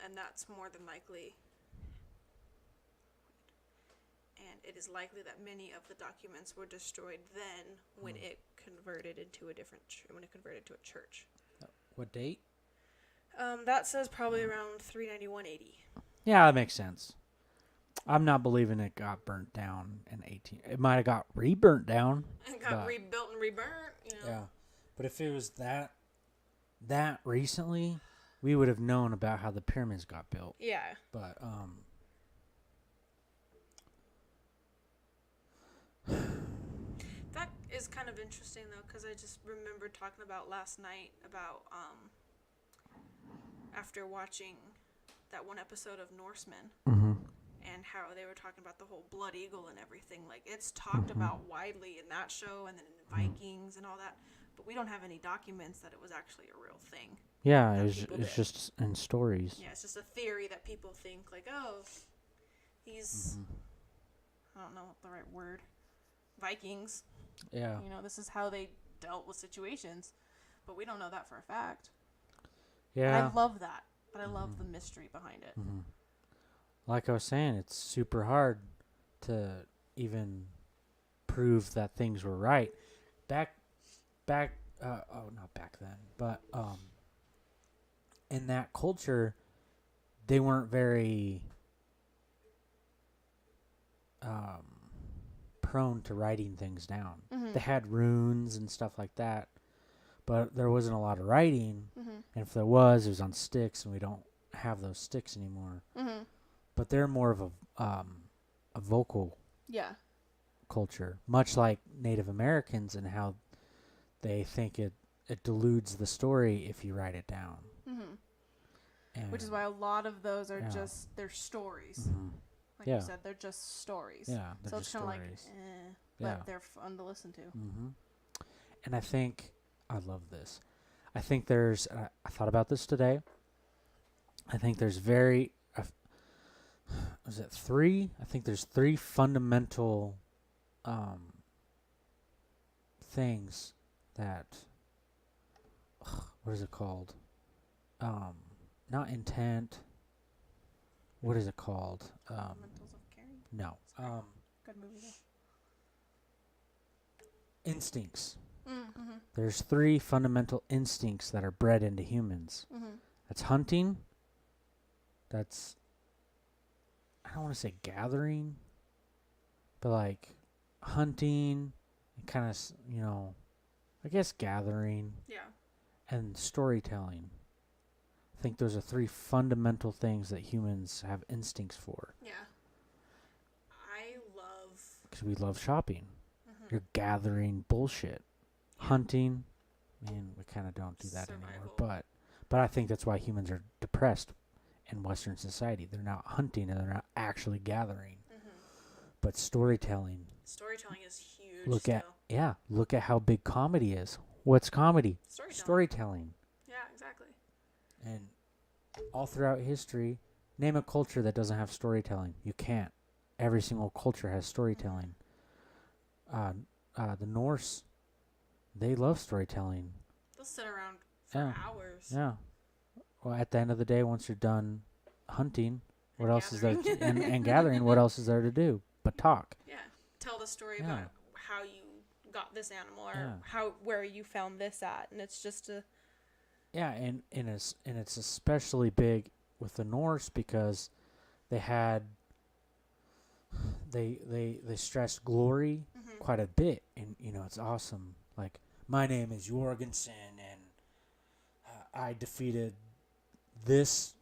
B: And that's more than likely. And it is likely that many of the documents were destroyed then when it converted into a church.
A: What date?
B: That says probably around 391 AD.
A: Yeah, that makes sense. I'm not believing it got burnt down in 18. It might have got re-burnt down.
B: And got
A: But-
B: rebuilt and reburnt, you know.
A: Yeah. But if it was that recently, we would have known about how the pyramids got built.
B: Yeah.
A: But
B: That is kind of interesting though, because I just remember talking about last night about after watching that one episode of Norsemen and how they were talking about the whole blood eagle and everything. Like, it's talked about widely in that show and then in Vikings and all that. but we don't have any documents that it was actually a real thing.
A: Yeah,
B: That
A: it's
B: people did.
A: just in stories.
B: Yeah, it's just a theory that people think like, oh, these I don't know the right word, Vikings.
A: Yeah.
B: You know, this is how they dealt with situations, but we don't know that for a fact.
A: Yeah.
B: I love that, but I love the mystery behind it.
A: Like I was saying, it's super hard to even prove that things were right. Not back then, but in that culture, they weren't very prone to writing things down. They had runes and stuff like that, but there wasn't a lot of writing. And if there was, it was on sticks, and we don't have those sticks anymore. But they're more of a vocal
B: Yeah.
A: culture, much like Native Americans, and how they think it deludes the story if you write it down. And
B: Which is why a lot of those are
A: Yeah.
B: just, they're stories. Like
A: Yeah.
B: you said, they're just stories.
A: Yeah, they're
B: So
A: just
B: it's kind of like,
A: stories.
B: but
A: Yeah.
B: they're fun to listen to.
A: And I think I love this. I think there's. I thought about this today. I think there's was it 3? I think there's 3 fundamental things that. What is it called? Not intent. What is it called?
B: Fundamentals of caring.
A: No.
B: Good movie though.
A: Instincts. There's 3 fundamental instincts that are bred into humans. That's hunting. That's, I don't want to say gathering, but like hunting and kind of, I guess gathering
B: Yeah.
A: and storytelling. I think those are 3 fundamental things that humans have instincts for.
B: Yeah. I love.
A: Because we love shopping. You're gathering bullshit. Hunting, man, we kind of don't do that anymore. But I think that's why humans are depressed in Western society. They're not hunting and they're not actually gathering. But storytelling.
B: Storytelling is huge.
A: Look at how big comedy is. What's comedy? Storytelling.
B: Yeah, exactly.
A: And all throughout history, name a culture that doesn't have storytelling. You can't. Every single culture has storytelling. The Norse, they love storytelling.
B: They'll sit around for hours.
A: Yeah. Well, at the end of the day, once you're done hunting, what else is there and gathering? What else is there to do but talk?
B: Yeah. Tell the story about how you got this animal or where you found this at, and it's just a.
A: Yeah, and it's especially big with the Norse because they had. They stressed glory quite a bit, and it's awesome. Like, my name is Jorgensen, and I defeated this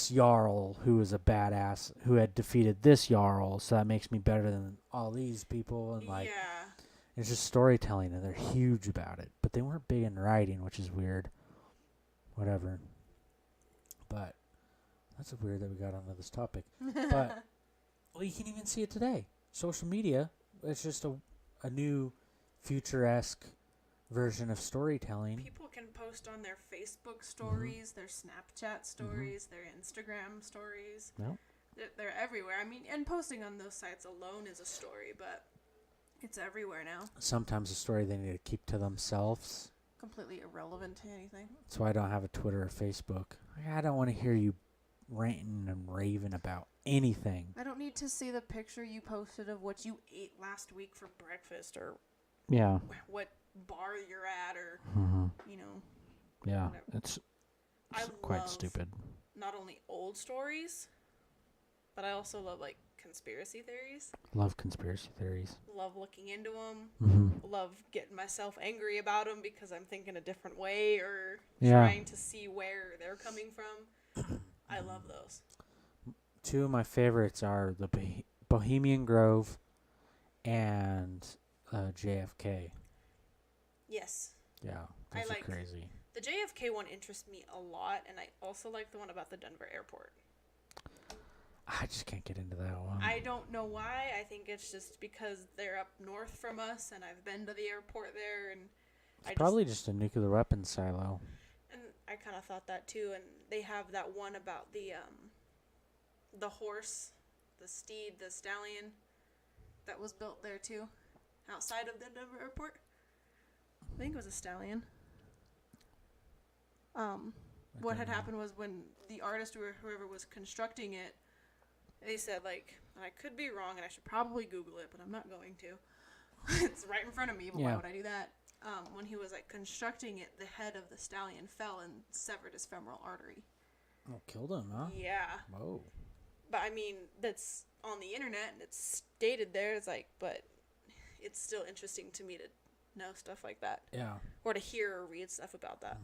A: Jarl who was a badass who had defeated this Jarl, so that makes me better than all these people. And like, it's just storytelling, and they're huge about it. But they weren't big in writing, which is weird. Whatever. But that's weird that we got onto this topic. But well, you can even see it today. Social media, it's just a new futuresque version of storytelling.
B: People can post on their Facebook stories, their Snapchat stories, their Instagram stories.
A: Yep.
B: They're everywhere. I mean, and posting on those sites alone is a story, but it's everywhere now.
A: Sometimes a story they need to keep to themselves.
B: Completely irrelevant to anything.
A: That's why I don't have a Twitter or Facebook. I don't want to hear you ranting and raving about anything.
B: I don't need to see the picture you posted of what you ate last week for breakfast or what bar you're at or,
A: Yeah,
B: whatever.
A: it's
B: I
A: quite
B: love
A: stupid.
B: Not only old stories, but I also love, like, conspiracy theories.
A: Love conspiracy theories.
B: Love looking into them. Love getting myself angry about them because I'm thinking a different way or trying to see where they're coming from. I love those.
A: 2 of my favorites are the Bohemian Grove and JFK.
B: Yes.
A: Yeah, those
B: I
A: are crazy.
B: The JFK one interests me a lot, and I also like the one about the Denver airport.
A: I just can't get into that one.
B: I don't know why. I think it's just because they're up north from us, and I've been to the airport there, and
A: It's probably just a nuclear weapons silo.
B: And I kind of thought that too. And they have that one about the horse, the steed, the stallion that was built there too, outside of the Denver airport. I think it was a stallion. What had happened was when the artist or whoever was constructing it, they said, like, and I could be wrong and I should probably Google it, but I'm not going to. It's right in front of me, but why would I do that? When he was like constructing it, the head of the stallion fell and severed his femoral artery.
A: Oh, killed him, huh?
B: Yeah.
A: Whoa.
B: But I mean, that's on the internet and it's stated there. It's like, but it's still interesting to me to know stuff like that.
A: Yeah.
B: Or to hear or read stuff about that.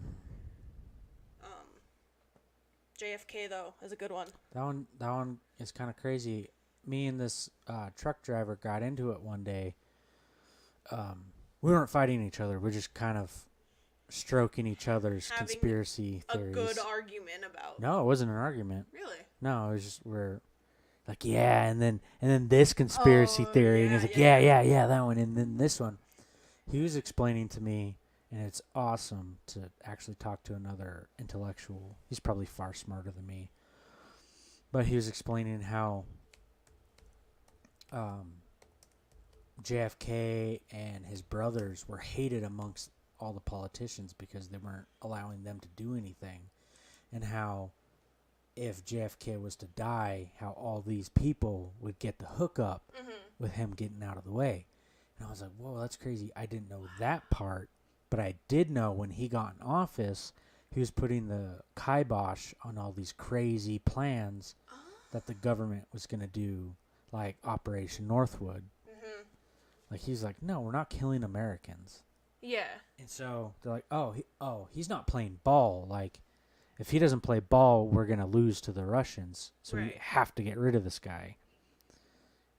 B: JFK though is a good one.
A: That one is kind of crazy. Me and this truck driver got into it one day. We weren't fighting each other. We're just kind of stroking each other's
B: Having
A: conspiracy
B: a
A: theories.
B: good argument about.
A: No, it wasn't an argument.
B: Really?
A: No, it was just we're like, yeah, and then this conspiracy theory, and
B: yeah,
A: he's like,
B: yeah.
A: yeah, that one, and then this one. He was explaining to me, and it's awesome to actually talk to another intellectual. He's probably far smarter than me. But he was explaining how JFK and his brothers were hated amongst all the politicians because they weren't allowing them to do anything. And how if JFK was to die, how all these people would get the hookup with him getting out of the way. And I was like, whoa, that's crazy. I didn't know that part. But I did know when he got in office, he was putting the kibosh on all these crazy plans that the government was going to do, like Operation Northwood. Like, he's like, no, we're not killing Americans.
B: Yeah.
A: And so they're like, he's not playing ball. Like, if he doesn't play ball, we're going to lose to the Russians. So we have to get rid of this guy.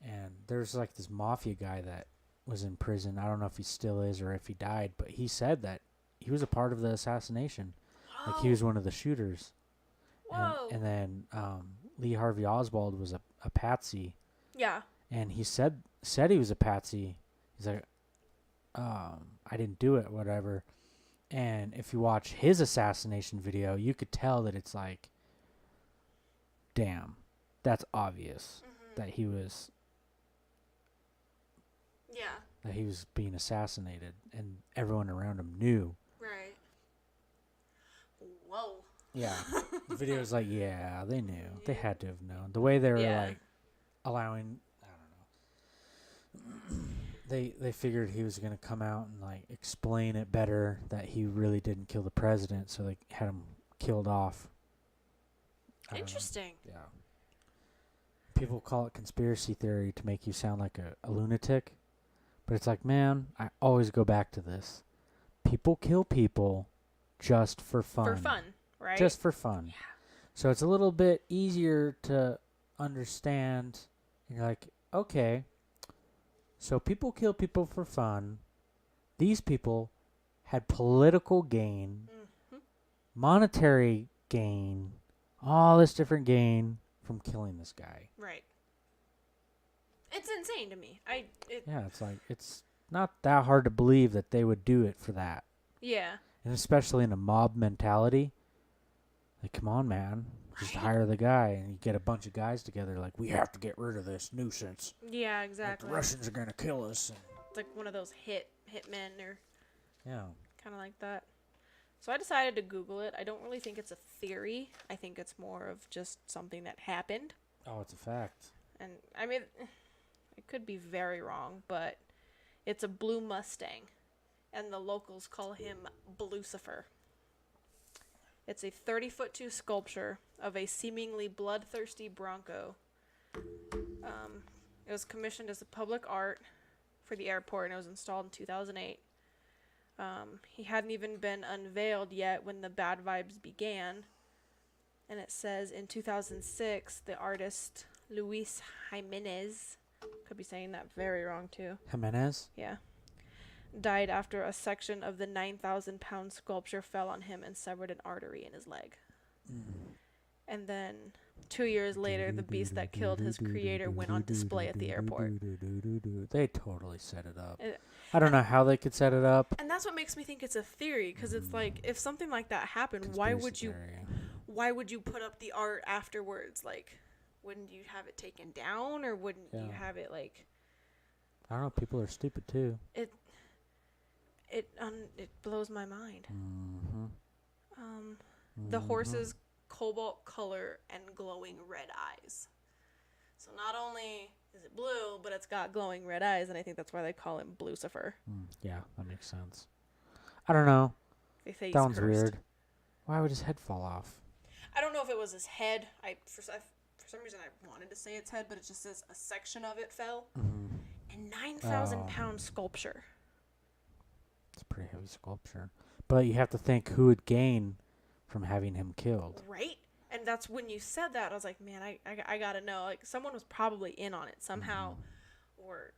A: And there's like this mafia guy that was in prison. I don't know if he still is or if he died, but he said that he was a part of the assassination. Like, he was one of the shooters.
B: Whoa.
A: And then Lee Harvey Oswald was a patsy.
B: Yeah.
A: And he said he was a patsy. He's like, I didn't do it, whatever. And if you watch his assassination video, you could tell that it's like, damn, that's obvious that he was being assassinated, and everyone around him knew.
B: Right. Whoa.
A: Yeah. The video's like, yeah, they knew. Yeah. They had to have known. The way they were like allowing, I don't know. They figured he was going to come out and like explain it better that he really didn't kill the president, so they had him killed off.
B: Interesting.
A: Yeah. People call it conspiracy theory to make you sound like a lunatic, but it's like, man, I always go back to this. People kill people just for fun.
B: For fun, right?
A: Just for fun.
B: Yeah.
A: So it's a little bit easier to understand. And you're like, okay, so people kill people for fun. These people had political gain, monetary gain, all this different gain from killing this guy.
B: Right. It's insane to me.
A: Yeah, it's like, it's not that hard to believe that they would do it for that.
B: Yeah.
A: And especially in a mob mentality. Like, come on, man. Just hire the guy, and you get a bunch of guys together like, we have to get rid of this nuisance.
B: Yeah, exactly.
A: Like, the Russians are going to kill us. And
B: it's like one of those hitmen or
A: yeah.
B: kind of like that. So I decided to Google it. I don't really think it's a theory. I think it's more of just something that happened.
A: Oh, it's a fact.
B: And, I mean, it could be very wrong, but it's a blue Mustang. And the locals call him Blucifer. It's a 30-foot-2 sculpture of a seemingly bloodthirsty bronco. It was commissioned as a public art for the airport, and it was installed in 2008. He hadn't even been unveiled yet when the bad vibes began. And it says in 2006, the artist Luis Jimenez, could be saying that very wrong too.
A: Jimenez?
B: Yeah. Died after a section of the 9,000-pound sculpture fell on him and severed an artery in his leg. And then 2 years later, the beast that killed his creator went on display at the airport.
A: They totally set it up. I don't know how they could set it up.
B: And that's what makes me think it's a theory, because it's like, if something like that happened, why would
A: Conspiracy
B: you
A: theory.
B: put up the art afterwards? Like, wouldn't you have it taken down, or wouldn't you
A: Yeah.
B: have it like
A: I don't know. People are stupid too.
B: it blows my mind.
A: Mm-hmm.
B: The horse's cobalt color and glowing red eyes. So not only is it blue, but it's got glowing red eyes, and I think that's why they call him Blucifer.
A: Yeah, that makes sense. I don't know.
B: They say he's
A: That one's
B: cursed.
A: weird. Why would his head fall off?
B: I don't know if it was his head. For some reason I wanted to say its head, but it just says a section of it fell.
A: Mm-hmm.
B: And 9,000
A: Oh.
B: pound sculpture.
A: It's a pretty heavy sculpture. But you have to think who would gain from having him killed.
B: Right? And that's when you said that, I was like, man, I gotta know. Like, someone was probably in on it somehow. Or,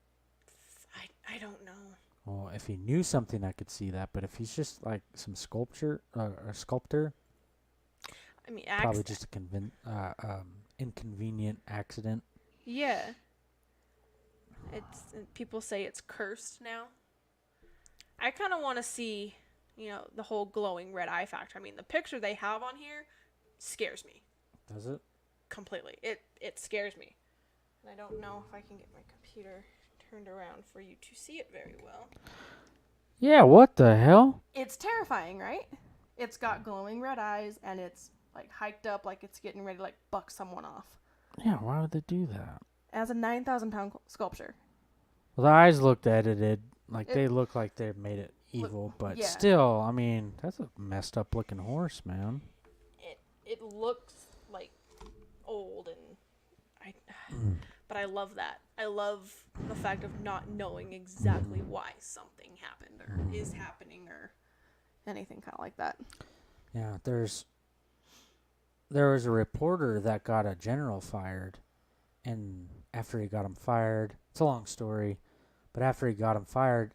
B: I don't know.
A: Well, if he knew something, I could see that. But if he's just like some sculptor, a sculptor,
B: I mean,
A: probably just a inconvenient accident.
B: Yeah. People say it's cursed now. I kind of want to see, the whole glowing red eye factor. I mean, the picture they have on here scares me
A: Does it?
B: completely. It scares me. And I don't know if I can get my computer turned around for you to see it very well.
A: Yeah, what the hell?
B: It's terrifying, right? It's got glowing red eyes, and it's like hiked up like it's getting ready to like buck someone off.
A: Yeah, why would they do that?
B: As a 9,000 pound sculpture.
A: Well, the eyes looked edited. Like,
B: It-
A: they look like they made it evil. But
B: yeah.
A: still, I mean, that's a messed up looking horse, man.
B: It looks like old, and but I love that. I love the fact of not knowing exactly why something happened or is happening or anything kind of like that.
A: Yeah, there was a reporter that got a general fired, and after he got him fired, it's a long story, but after he got him fired,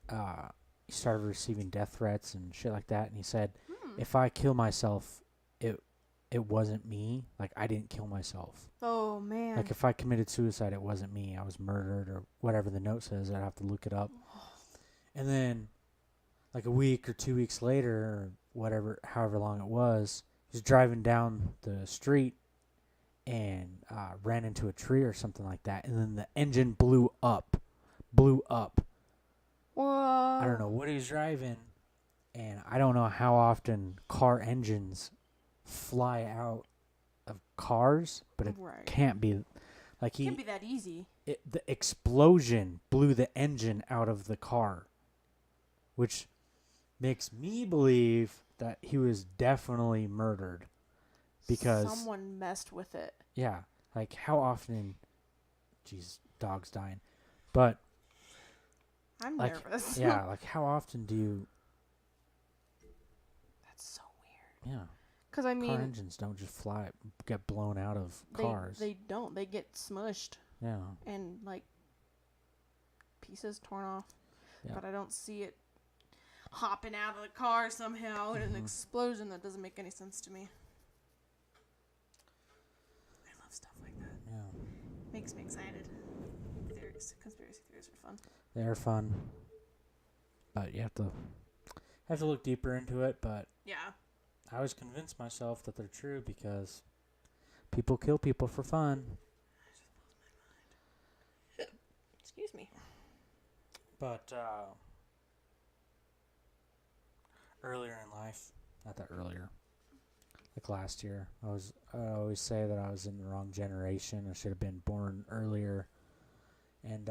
A: he started receiving death threats and shit like that, and he said, if I kill myself, it wasn't me, like, I didn't kill myself.
B: Oh man.
A: Like, if I committed suicide, it wasn't me, I was murdered, or whatever the note says. I'd have to look it up. And then, like, a week or 2 weeks later, or whatever, however long it was, he was driving down the street and ran into a tree or something like that, and then the engine blew up.
B: Whoa.
A: I don't know what he was driving, and I don't know how often car engines fly out of cars, but it
B: Right.
A: can't be. Like,
B: Can't be that easy.
A: the explosion blew the engine out of the car, which makes me believe that he was definitely murdered. Because
B: someone messed with it.
A: yeah, like, how often, jeez, dog's dying, but
B: I'm
A: like,
B: nervous.
A: yeah, like, how often do you?
B: That's so weird.
A: Yeah,
B: Because I
A: car
B: mean,
A: engines don't just get blown out of cars.
B: they don't. They get smushed
A: Yeah,
B: and like pieces torn off.
A: Yeah.
B: But I don't see it hopping out of the car somehow in an explosion. That doesn't make any sense to me. I love stuff like that.
A: yeah,
B: Makes me excited. Conspiracy theories are fun.
A: they're fun, but you have to look deeper into it. But
B: Yeah.
A: I always convince myself that they're true because people kill people for fun.
B: Excuse me.
A: But earlier in life, not that earlier, like last year, I always say that I was in the wrong generation. I should have been born earlier, and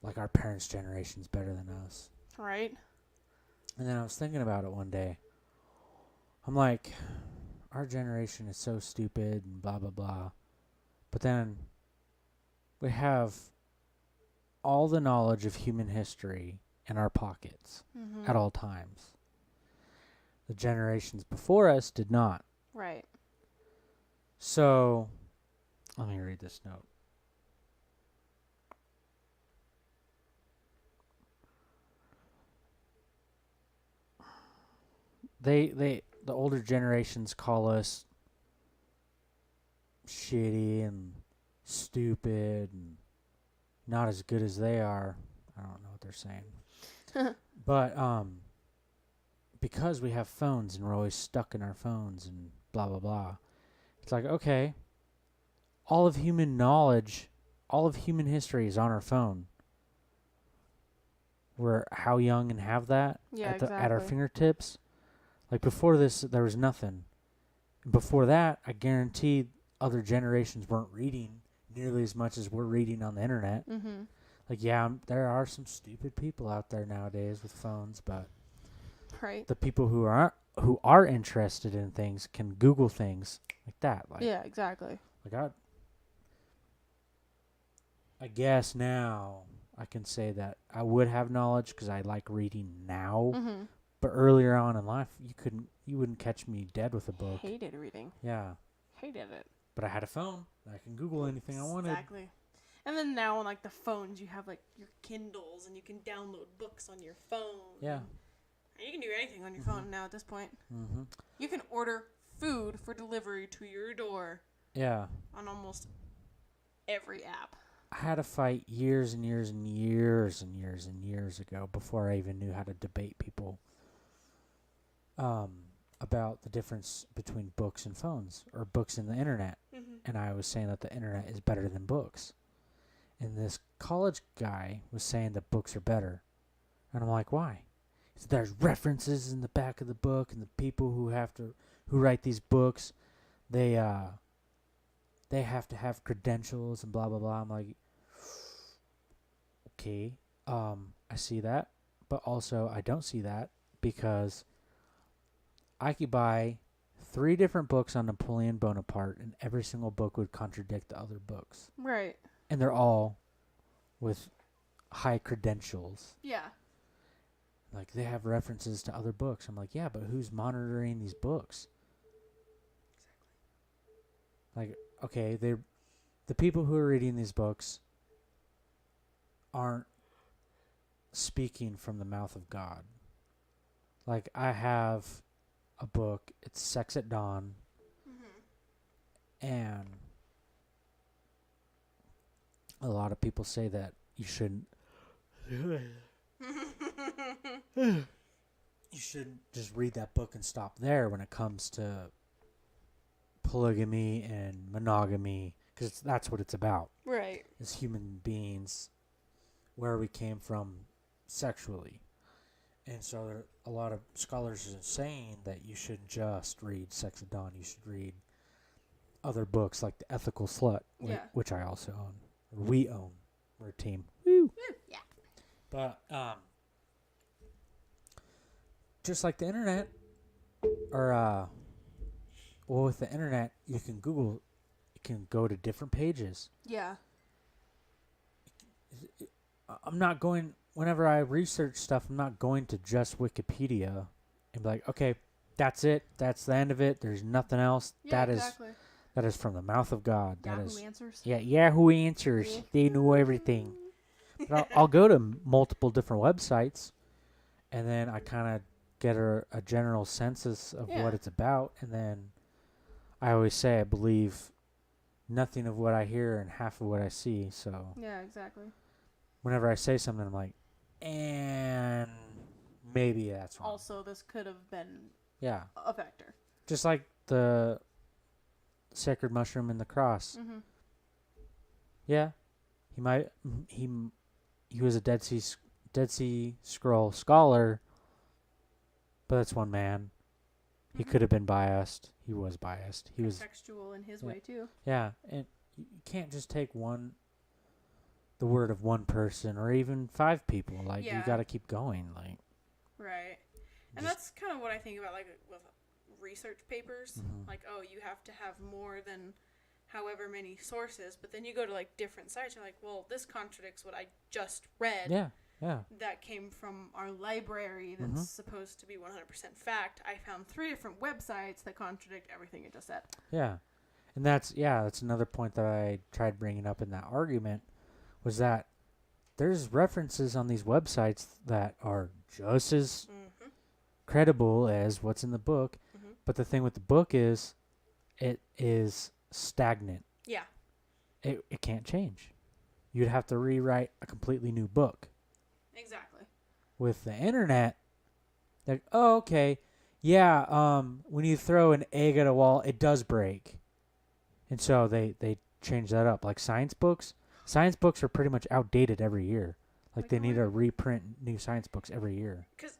A: like, our parents' generation's better than us.
B: Right.
A: And then I was thinking about it one day. I'm like, our generation is so stupid and blah blah blah, but then we have all the knowledge of human history in our pockets at all times. The generations before us did not.
B: Right.
A: So, let me read this note. The older generations call us shitty and stupid and not as good as they are. I don't know what they're saying. But because we have phones and we're always stuck in our phones and blah blah blah, it's like, okay, all of human knowledge, all of human history is on our phone. We're how young and have that
C: Yeah,
A: at our
C: exactly.
A: fingertips. Like before this, there was nothing. Before that, I guarantee other generations weren't reading nearly as much as we're reading on the internet.
C: Mm-hmm.
A: Like, yeah, there are some stupid people out there nowadays with phones, but
C: Right.
A: the people who are interested in things can Google things like that. Like,
C: Yeah, exactly.
A: like I guess now I can say that I would have knowledge because I like reading now.
C: Mm-hmm.
A: But earlier on in life, you wouldn't catch me dead with a book.
C: Hated reading.
A: Yeah,
C: Hated it.
A: but I had a phone. I can Google anything I wanted.
C: Exactly. And then now on like the phones, you have like your Kindles, and you can download books on your phone.
A: Yeah.
C: And you can do anything on your
A: Mhm.
C: phone now at this point.
A: Mm-hmm.
C: You can order food for delivery to your door
A: Yeah.
C: on almost every app.
A: I had a fight years and years and years and years and years ago before I even knew how to debate people about the difference between books and phones or books and the internet.
C: Mm-hmm.
A: And I was saying that the internet is better than books. And this college guy was saying that books are better. And I'm like, why? He said, there's references in the back of the book, and the people who write these books, they have to have credentials and blah blah blah. I'm like, okay, I see that, but also I don't see that because I could buy 3 different books on Napoleon Bonaparte, and every single book would contradict the other books,
C: Right.
A: and they're all with high credentials.
C: Yeah.
A: Like, they have references to other books. I'm like, yeah, but who's monitoring these books? Like, okay, the people who are reading these books aren't speaking from the mouth of God. Like, I have a book, it's Sex at Dawn,
C: Mm-hmm.
A: and a lot of people say that you shouldn't just read that book and stop there when it comes to polygamy and monogamy, because that's what it's about.
C: Right.
A: As human beings, where we came from sexually. And so there, a lot of scholars are saying that you shouldn't just read Sex at Dawn. You should read other books like The Ethical Slut,
C: Yeah.
A: which I also own. We own. We're a team. Woo!
C: Yeah.
A: But just like the internet, or well, with the internet, you can Google, you can go to different pages.
C: Yeah.
A: I'm not going, whenever I research stuff, I'm not going to just Wikipedia and be like, okay, that's it. That's the end of it. There's nothing else.
C: Yeah,
A: That
C: exactly.
A: is from the mouth of God. That
C: Yahoo
A: is,
C: Answers.
A: yeah, Yahoo Answers. They know everything. But I'll go to multiple different websites, and then I kind of get a general census of
C: Yeah.
A: what it's about, and then I always say I believe nothing of what I hear and half of what I see. So
C: Yeah, exactly.
A: whenever I say something, I'm like, and maybe that's wrong.
C: Also, this could have been
A: Yeah,
C: a vector.
A: just like the sacred mushroom and the cross.
C: Mm-hmm.
A: Yeah, he was a Dead Sea Scroll scholar, but that's one man. He
C: Mhm.
A: could have been biased. He was biased. He was,
C: Contextual in his
A: Yeah.
C: way too.
A: yeah, and you can't just take the word of one person or even 5 people. Like, you
C: Yeah.
A: got to keep going. Like,
C: Right. And
A: just-
C: that's kind of what I think about, like, with research papers.
A: Mhm.
C: Like, oh, you have to have more than however many sources. But then you go to, like, different sites. You're like, well, this contradicts what I just read.
A: yeah, yeah,
C: That came from our library that's
A: Mhm.
C: supposed to be 100% fact. I found 3 different websites that contradict everything it just said.
A: yeah. And that's another point that I tried bringing up in that argument, was that there's references on these websites that are just as
C: Mm-hmm.
A: credible as what's in the book.
C: Mhm.
A: But the thing with the book is, it is stagnant.
C: Yeah.
A: It can't change. You'd have to rewrite a completely new book.
C: Exactly.
A: With the internet, like, oh, okay, yeah, when you throw an egg at a wall, it does break. And so they change that up. Like science books are pretty much outdated every year. Like they need to reprint new science books every year.
C: Because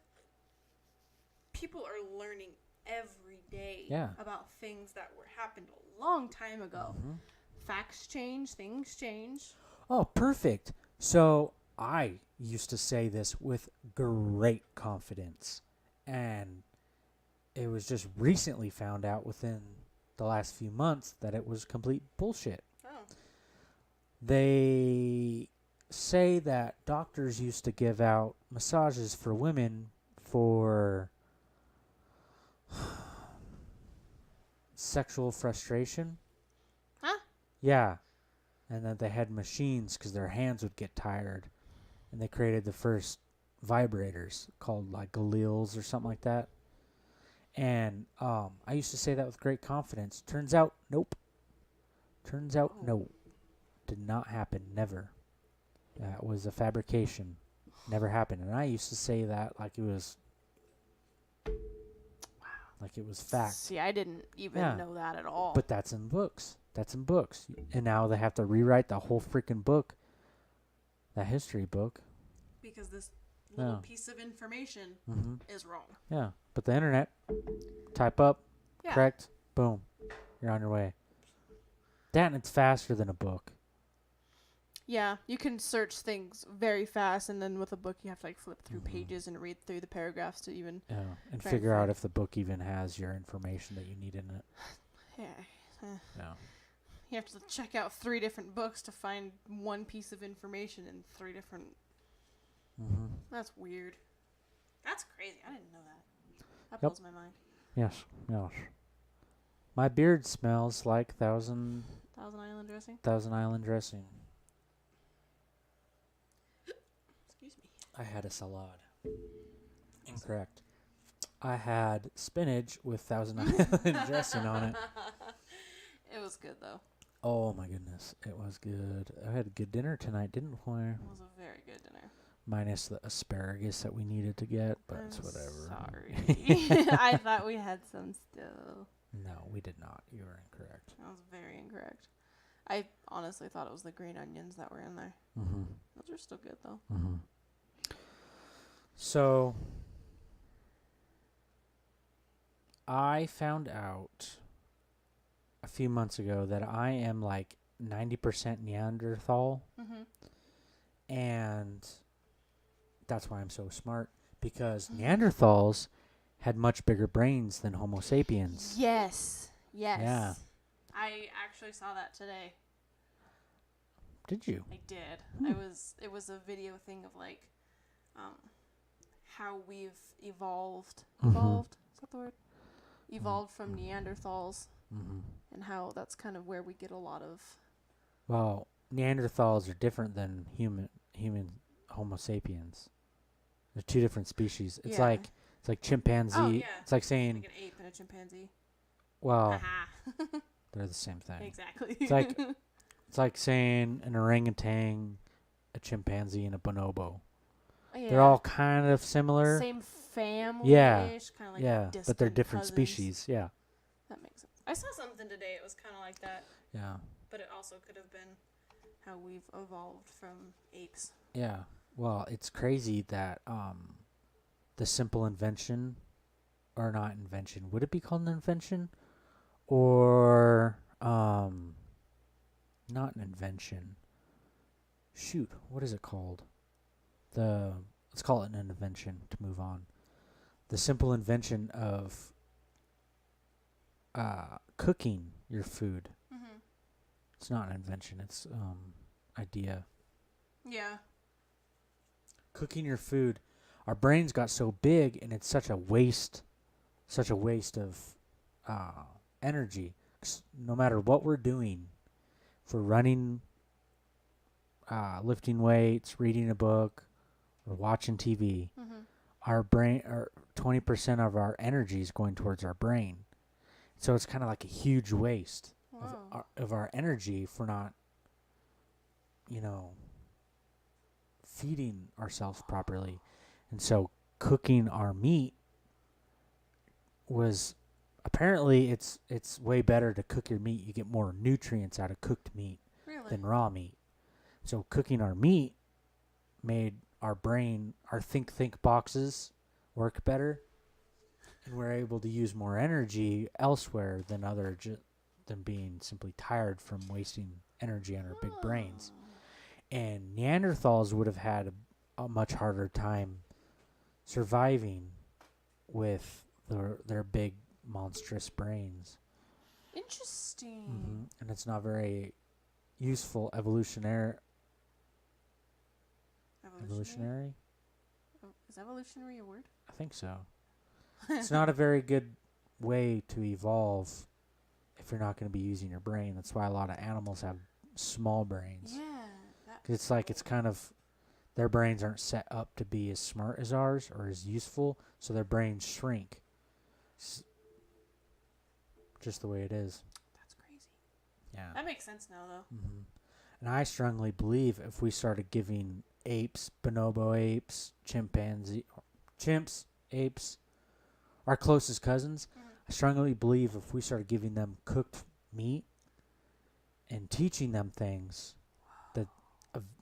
C: people are learning every day
A: Yeah.
C: about things that were happened a long time ago.
A: Mhm.
C: Facts change, things change.
A: Oh, perfect. So I used to say this with great confidence. And it was just recently found out within the last few months that it was complete bullshit.
C: Oh.
A: They say that doctors used to give out massages for women for sexual frustration.
C: Huh?
A: Yeah. And that they had machines because their hands would get tired. And they created the first vibrators called like Galils or something like that. And I used to say that with great confidence. Turns out, nope. Turns out, no. Did not happen. Never. That was a fabrication. Never happened. And I used to say that like it was fact.
C: See, I didn't even
A: Yeah.
C: know that at all.
A: But that's in books. That's in books. And now they have to rewrite the whole freaking book. That history book.
C: because this little
A: Yeah.
C: piece of information
A: Mm-hmm.
C: is wrong.
A: Yeah. But the internet, type up,
C: Yeah.
A: correct, boom. You're on your way. That and it's faster than a book.
C: Yeah, you can search things very fast, and then with a book, you have to like flip through
A: Mhm.
C: pages and read through the paragraphs to even.
A: Yeah. And
C: Right,
A: figure out
C: right.
A: if the book even has your information that you need in it.
C: Yeah.
A: Yeah.
C: You have to check out 3 different books to find one piece of information in 3 different.
A: Mm-hmm.
C: That's weird. That's crazy. I didn't know that. That
A: Yep.
C: blows my mind.
A: Yes. Yes. My beard smells like Thousand
C: Thousand Island dressing.
A: Island dressing.
C: Excuse me.
A: I had a salad. Incorrect. I had spinach with Thousand Island dressing on it.
C: It was good though.
A: Oh my goodness, it was good. I had a good dinner tonight, didn't we?
C: It was a very good dinner.
A: Minus the asparagus that we needed to get, but it's
C: I'm
A: whatever.
C: Sorry. I thought we had some still.
A: No, we did not. You were incorrect.
C: That was very incorrect. I honestly thought it was the green onions that were in there.
A: Mm-hmm.
C: Those are still good though.
A: Mm-hmm. So, I found out a few months ago that I am like 90% Neanderthal,
C: Mm-hmm.
A: and that's why I'm so smart, because Neanderthals had much bigger brains than Homo sapiens.
C: Yes. Yes.
A: Yeah.
C: I actually saw that today.
A: Did you?
C: I did.
A: Hmm.
C: It was a video thing of like how we've evolved.
A: Mhm.
C: Evolved? Is that the word? Evolved from Neanderthals,
A: Mm-hmm.
C: and how that's kind of where we get a lot of.
A: Well, Neanderthals are different than human Homo sapiens. They're two different species. It's
C: Yeah.
A: like chimpanzee.
C: Oh, yeah.
A: It's like saying,
C: Like an ape and a chimpanzee.
A: well,
C: Haha.
A: they're the same thing.
C: Exactly.
A: It's like saying an orangutan, a chimpanzee, and a bonobo. They're
C: Yeah.
A: all kind of similar.
C: Same family.
A: Yeah.
C: Kind of like
A: yeah, but they're
C: distant
A: different
C: cousins.
A: species. Yeah.
C: That makes sense. I saw something today. It was kind of like that,
A: Yeah.
C: but it also could have been how we've evolved from apes.
A: Yeah. Well, it's crazy that the simple invention, or not invention, would it be called an invention? Or not an invention. Shoot, what is it called? Let's call it an invention to move on. The simple invention of cooking your food.
C: Mm-hmm.
A: It's not an invention, it's idea.
C: Yeah.
A: Cooking your food, our brains got so big, and it's such a waste of energy. 'Cause no matter what we're doing, if we're running, lifting weights, reading a book, or watching TV,
C: Mm-hmm.
A: our brain, or 20% of our energy is going towards our brain. So it's kind of like a huge waste
C: Wow.
A: of our energy if we're not, feeding ourselves properly. And so cooking our meat was apparently it's way better to cook your meat. You get more nutrients out of cooked meat
C: Really?
A: than raw meat. So cooking our meat made our brain, our think boxes work better, and we're able to use more energy elsewhere than than being simply tired from wasting energy on our big brains. And Neanderthals would have had a much harder time surviving with their big monstrous brains.
C: Interesting.
A: And it's not very useful evolutionary.
C: Oh, is evolutionary a word?
A: I think so. It's not a very good way to evolve if you're not going to be using your brain. That's why a lot of animals have small brains.
C: Yeah.
A: 'Cause it's like it's kind of their brains aren't set up to be as smart as ours or as useful, so their brains shrink. Just the way it is.
C: That's crazy.
A: Yeah.
C: That makes sense now, though.
A: And I strongly believe if we started giving apes, bonobo apes, chimps, apes, our closest cousins, I strongly believe if we started giving them cooked meat and teaching them things, that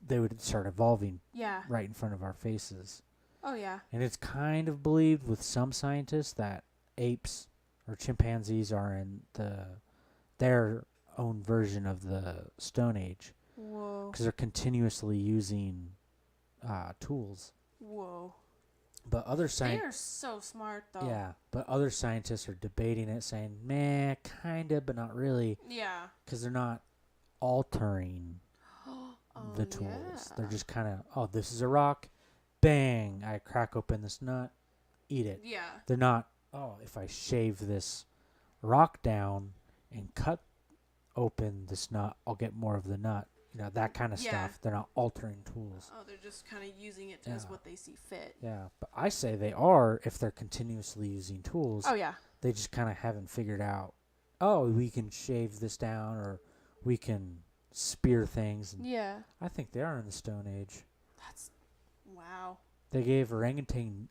A: they would start evolving
C: Yeah.
A: right in front of our faces.
C: Oh, yeah.
A: And it's kind of believed with some scientists that apes or chimpanzees are in their own version of the Stone Age
C: Whoa.
A: because they're continuously using tools.
C: Whoa.
A: But other
C: They
A: scientists,
C: are so smart, though.
A: yeah, but other scientists are debating it, saying, "Meh, kinda, but not really,"
C: Yeah.
A: because they're not altering
C: Oh,
A: the tools.
C: yeah.
A: They're just kind of, oh, this is a rock, bang! I crack open this nut, eat it.
C: Yeah.
A: They're not, oh, if I shave this rock down and cut open this nut, I'll get more of the nut. You know, that kind of
C: Yeah.
A: stuff. They're not altering tools.
C: Oh, they're just kind of using it as
A: Yeah.
C: what they see fit.
A: Yeah, but I say they are if they're continuously using tools.
C: Oh, yeah.
A: They just kind of haven't figured out, oh, we can shave this down or we can spear things. And
C: Yeah.
A: I think they are in the Stone Age.
C: That's... Wow.
A: They gave orangutan...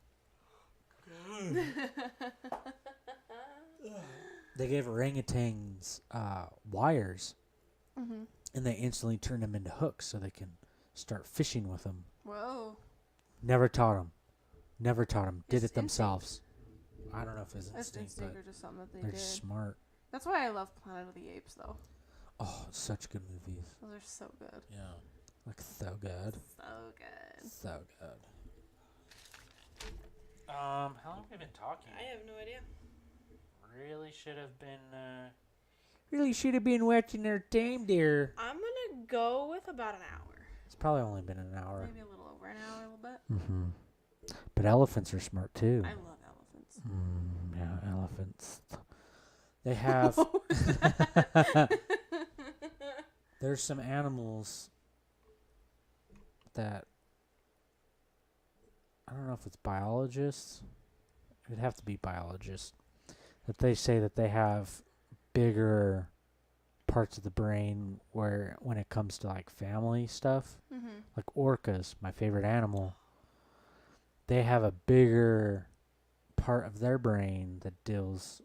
A: They gave orangutans wires,
C: Mm-hmm.
A: and they instantly turned them into hooks so they can start fishing with them.
C: Whoa.
A: Never taught them. Did
C: It's
A: it
C: instinct.
A: themselves. I don't know if it's
C: That's
A: instinct,
C: instinct
A: but
C: or just something that they
A: they're
C: did.
A: just smart.
C: That's why I love Planet of the Apes, though.
A: Oh, such good movies.
C: Those are so good.
A: Yeah. Like, so good.
C: So good.
A: So good. How long have we been talking?
B: I have no idea.
A: Really should have been watching their time there.
B: I'm gonna go with about an hour.
A: It's probably only been an hour.
C: Maybe a little over an hour, a little bit.
A: Mm-hmm. But elephants are smart too.
C: I love elephants.
A: Yeah, elephants. They have. There's some animals that I don't know if it's biologists. It'd have to be biologists. That they say that they have bigger parts of the brain where when it comes to like family stuff,
C: Mm-hmm.
A: like orcas, my favorite animal, they have a bigger part of their brain that deals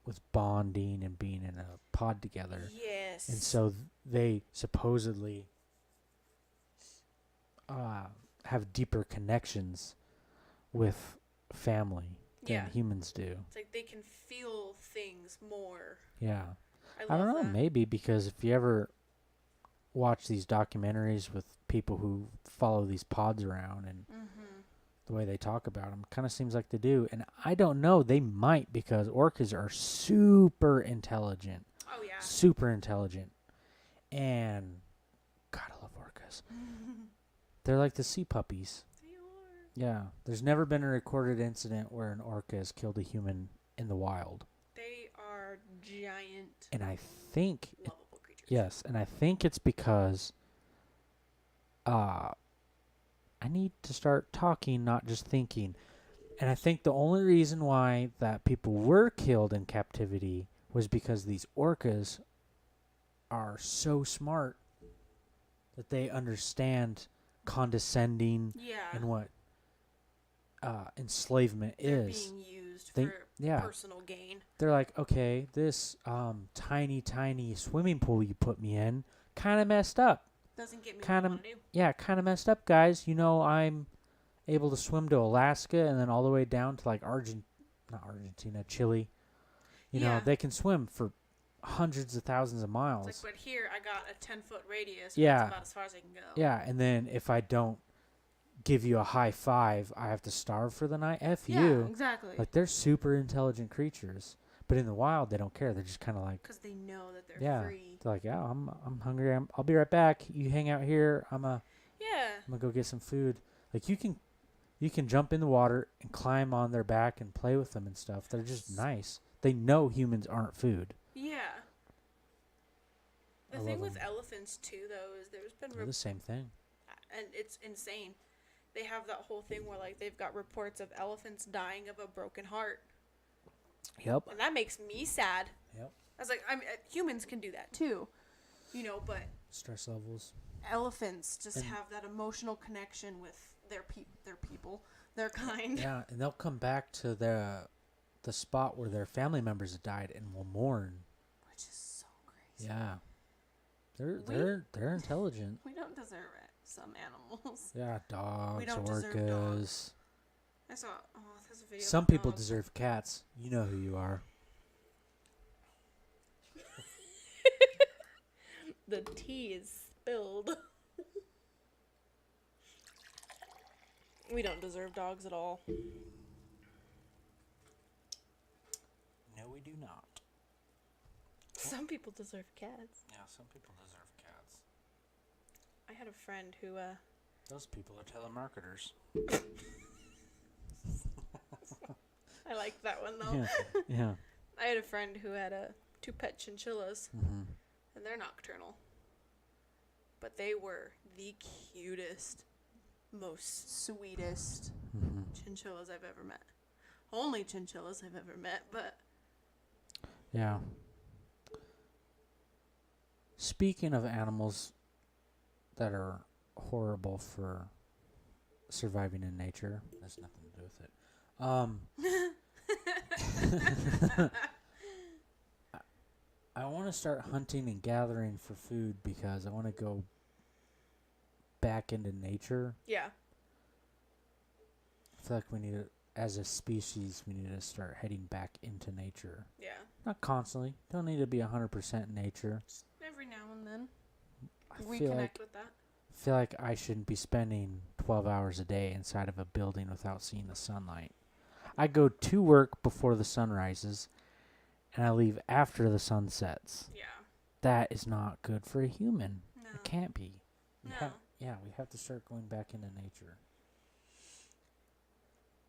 A: with bonding and being in a pod together.
B: Yes.
A: And so they supposedly have deeper connections with family than
B: Yeah.
A: humans do.
B: It's like they can feel things more.
A: Yeah.
B: I
A: I
B: love
A: don't know,
B: that.
A: maybe because if you ever watch these documentaries with people who follow these pods around and
C: Mm-hmm.
A: the way they talk about them, kind of seems like they do. And I don't know, they might because orcas are super intelligent.
B: Oh yeah.
A: Super intelligent. And God, I love orcas. They're like the sea puppies.
B: They are.
A: Yeah. There's never been a recorded incident where an orca has killed a human in the wild.
B: They are giant,
A: And I think
B: lovable creatures.
A: yes, and I think it's because I need to start talking, not just thinking. And I think the only reason why that people were killed in captivity was because these orcas are so smart that they understand condescending
B: Yeah.
A: and what enslavement
C: They're
A: is.
C: being used
A: They-
C: for
A: yeah.
C: personal gain.
A: They're like, okay, this tiny swimming pool you put me in kind of messed up.
C: Doesn't get me
A: Kinda-
C: what I want to do.
A: Yeah, kind of messed up, guys. You know, I'm able to swim to Alaska and then all the way down to like not Argentina, Chile. You know,
C: Yeah.
A: they can swim for hundreds of thousands of miles.
C: It's like, but here I got a 10-foot radius.
A: Yeah.
C: That's about as far as I can go.
A: Yeah, and then if I don't give you a high five, I have to starve for the night. F
C: Yeah,
A: you.
C: exactly.
A: Like, they're super intelligent creatures, but in the wild, they don't care. They're just kind of like,
C: Because they know that they're
A: yeah.
C: free.
A: They're like, yeah, I'm hungry. I'll be right back. You hang out here. I'm
C: Yeah.
A: gonna go get some food. Like, you can jump in the water and climb on their back and play with them and stuff. They're just nice. They know humans aren't food.
C: Yeah. The
A: I
C: thing
A: love
C: with
A: 'em.
C: elephants too, though, is there's been
A: They're the same thing.
C: and it's insane. They have that whole thing where like they've got reports of elephants dying of a broken heart,
A: Yep.
C: and that makes me sad.
A: Yep.
C: I was like, humans can do that too, you know, but
A: Stress levels.
C: elephants just
A: And-
C: have that emotional connection with their people, their kind.
A: Yeah, and they'll come back to the spot where their family members have died and will mourn.
C: Which is so crazy.
A: Yeah. They're intelligent.
C: We don't deserve it. Some animals.
A: Yeah, dogs,
C: don't deserve
A: orcas.
C: dogs. I saw. Oh, there's a video.
A: Some
C: of
A: people
C: dogs.
A: deserve cats. You know who you are.
B: The tea is spilled. We don't deserve dogs at all.
A: No, we do not.
B: Some people deserve cats.
A: Yeah, some people deserve cats.
B: I had a friend who
A: Those people are telemarketers.
B: I liked that one though.
A: Yeah. Yeah.
B: I had a friend who had 2 pet chinchillas,
A: Mm-hmm.
C: And they're nocturnal. But they were the cutest, most sweetest
A: Mm-hmm.
C: chinchillas I've ever met. Only chinchillas I've ever met, but
A: Yeah. Speaking of animals that are horrible for surviving in nature, there's nothing to do with it. I want to start hunting and gathering for food because I want to go back into nature.
B: yeah,
A: I feel like we need to, as a species, we need to start heading back into nature.
C: yeah.
A: Not constantly. Don't need to be 100% in nature.
C: Just every now and then.
A: I
C: We
A: feel
C: connect
A: like
C: with that.
A: feel like I shouldn't be spending 12 hours a day inside of a building without seeing the sunlight. I go to work before the sun rises, and I leave after the sun sets.
C: Yeah.
A: That is not good for a human.
C: No.
A: It can't be. We
C: No.
A: yeah, we have to start going back into nature.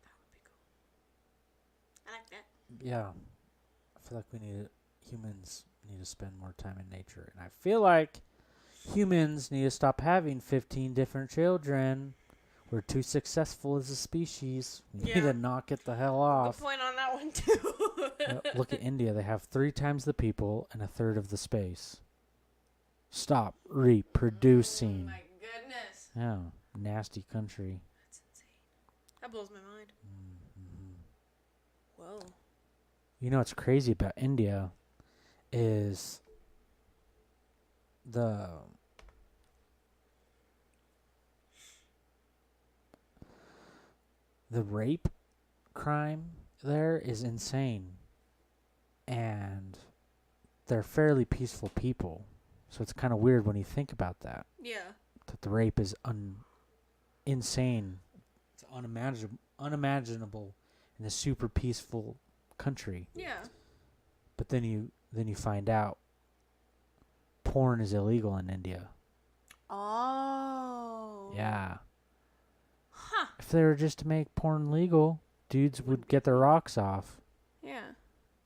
C: That would be cool. I like that.
A: Yeah. I feel like humans need to spend more time in nature. And I feel like humans need to stop having 15 different children. We're too successful as a species. We need
C: Yeah.
A: to knock it the hell
C: Good
A: off.
C: point on that one too.
A: Look at India. They have 3 times the people and a third of the space. Stop
C: Oh
A: reproducing.
C: my goodness.
A: Yeah. Nasty country.
C: That's insane. That blows my mind.
A: Mm-hmm.
C: Whoa.
A: You know what's crazy about India is the rape crime there is insane, and they're fairly peaceful people, so it's kind of weird when you think about that
C: Yeah.
A: the rape is insane. It's unimaginable in a super peaceful country.
C: Yeah.
A: But then you find out porn is illegal in India.
C: Oh.
A: Yeah.
C: Huh.
A: If they were just to make porn legal, dudes would get their rocks off.
C: Yeah.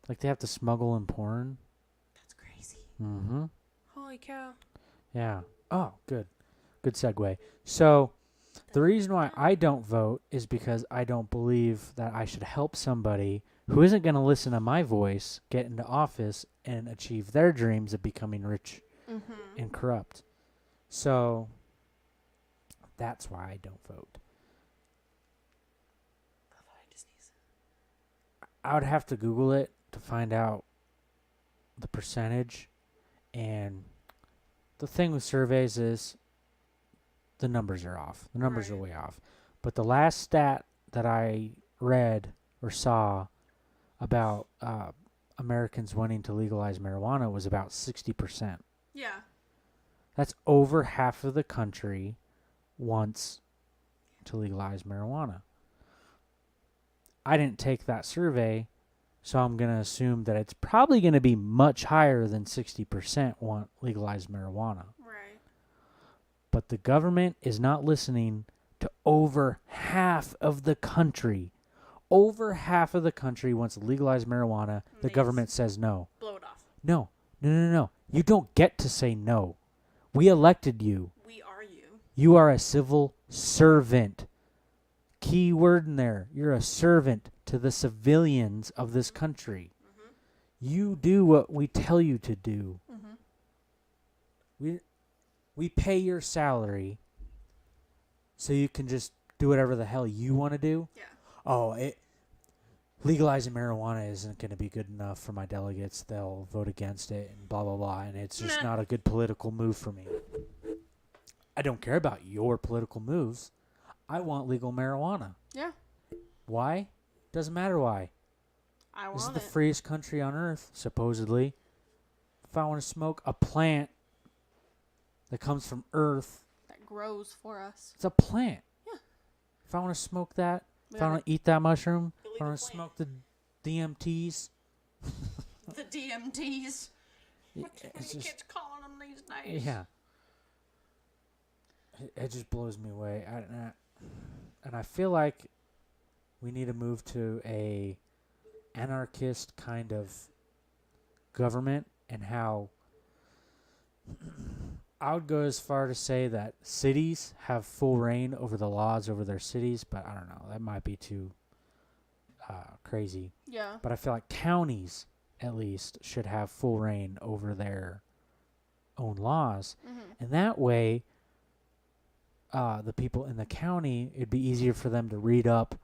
A: Like they have to smuggle in porn.
C: That's crazy.
A: Mm-hmm.
C: Holy cow.
A: Yeah. Oh, good. Good segue. So the reason why I don't vote is because I don't believe that I should help somebody who isn't going to listen to my voice get into office and achieve their dreams of becoming rich
C: Mm-hmm.
A: and corrupt. So that's why I don't vote. I would have to Google it to find out the percentage. And the thing with surveys is the numbers are off. The numbers are
C: Right.
A: way off. But the last stat that I read or saw about Americans wanting to legalize marijuana was about 60%.
C: Yeah.
A: That's over half of the country wants to legalize marijuana. I didn't take that survey, so I'm going to assume that it's probably going to be much higher than 60% want legalized marijuana.
C: Right.
A: But the government is not listening to over half of the country. Over half of the country wants to legalize marijuana. The
C: Nice.
A: government says no.
C: Blow it off.
A: No. No. You don't get to say no. We elected you.
C: We are you.
A: You are a civil servant. Key word in there. You're a servant to the civilians of this country.
C: Mm-hmm.
A: You do what we tell you to do.
C: Mm-hmm.
A: We pay your salary so you can just do whatever the hell you want to do.
C: Yeah.
A: Oh, legalizing marijuana isn't going to be good enough for my delegates. They'll vote against it and blah, blah, blah. And it's just
C: Nah.
A: not a good political move for me. I don't care about your political moves. I want legal marijuana.
C: Yeah.
A: Why? Doesn't matter why.
C: I
A: This is
C: want
A: the
C: it.
A: freest country on earth, supposedly. If I want to smoke a plant that comes from earth,
C: That grows for us.
A: it's a plant.
C: Yeah.
A: If I want to smoke that,
C: We
A: if I
C: got
A: want to eat that mushroom, if I
C: illegal
A: want to
C: plant.
A: smoke the DMTs,
C: The DMTs. What
A: it's
C: you
A: just,
C: kids calling them these days?
A: yeah. It just blows me away. And I feel like we need to move to a anarchist kind of government, and how I would go as far to say that cities have full reign over the laws over their cities, but I don't know. That might be too crazy.
C: Yeah.
A: But I feel like counties, at least, should have full reign over their own laws.
C: Mm-hmm.
A: And that way, the people in the county, it'd be easier for them to read up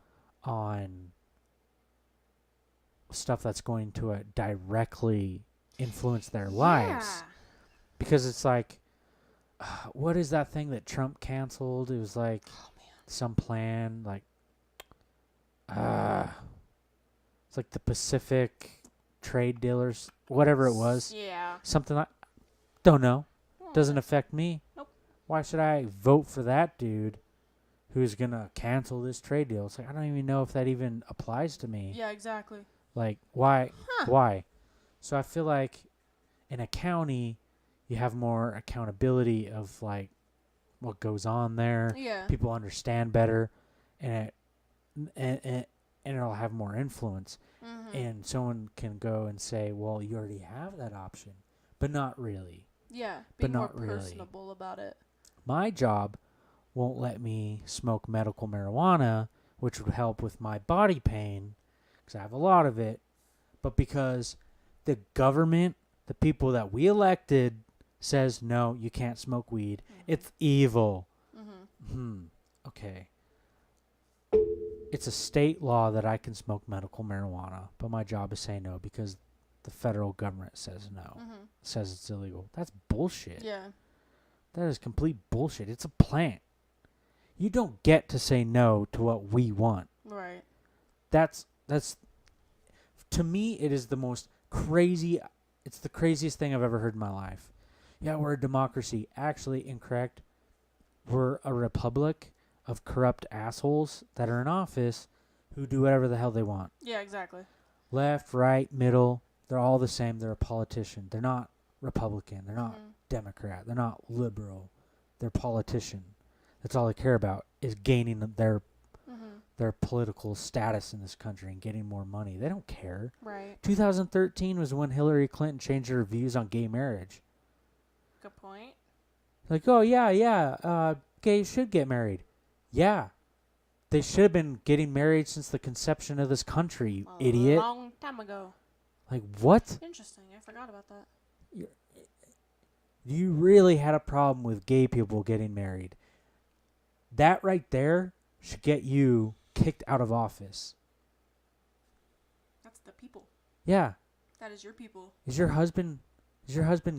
A: on stuff that's going to directly influence their lives. Because it's like, what is that thing that Trump canceled? It was like some plan, like, it's like the Pacific trade dealers, whatever it was.
C: Yeah.
A: Something like, don't know.
C: Hmm.
A: Doesn't affect me.
C: Nope.
A: Why should I vote for that dude who's going to cancel this trade deal? It's like, I don't even know if that even applies to me.
C: Yeah, exactly.
A: Like, why?
C: Huh.
A: Why? So I feel like in a county, you have more accountability of, like, what goes on there.
C: Yeah.
A: People understand better, and it'll have more influence.
C: Mm-hmm.
A: And someone can go and say, well, you already have that option, but not really.
C: Yeah. Be
A: but
C: more
A: not really.
C: personable about it.
A: My job won't let me smoke medical marijuana, which would help with my body pain, because I have a lot of it, but because the government, the people that we elected, says, no, you can't smoke weed.
C: Mhm.
A: It's evil.
C: Mm-hmm.
A: Okay. It's a state law that I can smoke medical marijuana, but my job is saying no because the federal government says no,
C: Mm-hmm.
A: says it's illegal. That's bullshit.
C: Yeah.
A: That is complete bullshit. It's a plant. You don't get to say no to what we want.
C: Right.
A: That's to me, it is the most crazy. It's the craziest thing I've ever heard in my life. Yeah, we're a democracy. Actually, incorrect. We're a republic of corrupt assholes that are in office who do whatever the hell they want.
C: Yeah, exactly.
A: Left, right, middle, they're all the same. They're a politician. They're not Republican. They're not
C: Mhm.
A: Democrat. They're not liberal. They're politician. That's all they care about is gaining their political status in this country and getting more money. They don't care.
C: Right.
A: 2013 was when Hillary Clinton changed her views on gay marriage.
C: Good point.
A: Like, oh, yeah, gays should get married. Yeah. They should have been getting married since the conception of this country, you
C: A
A: idiot.
C: long time ago.
A: Like, what?
C: Interesting. I forgot about that.
A: You really had a problem with gay people getting married. That right there should get you kicked out of office.
C: That's
A: Yeah.
C: That is your people.
A: Is your husband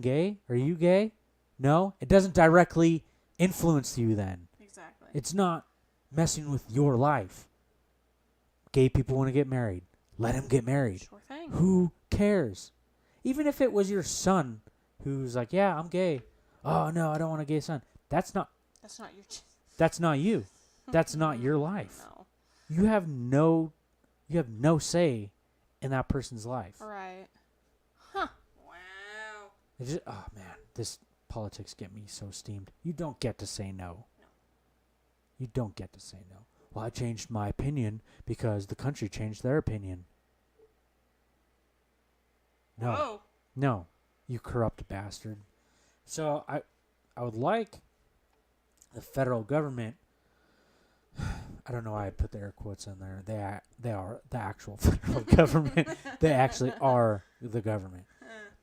A: gay? Are you gay? No? It doesn't directly influence you then.
C: Exactly.
A: It's not messing with your life. Gay people want to get married. Let them get married.
C: Sure thing.
A: Who cares? Even if it was your son who's like, yeah, I'm gay. Oh, no, I don't want a gay son. That's not
C: That's not your.
A: that's not you. That's not your life.
C: No.
A: You have no say in that person's life.
C: Right. Huh. Wow.
A: It's just, oh man, this politics get me so steamed. You don't get to say no.
C: No.
A: You don't get to say no. Well, I changed my opinion because the country changed their opinion. No.
C: Whoa.
A: No, you corrupt bastard. So I would like the federal government. I don't know why I put the air quotes in there. They are the actual federal government. They actually are the government.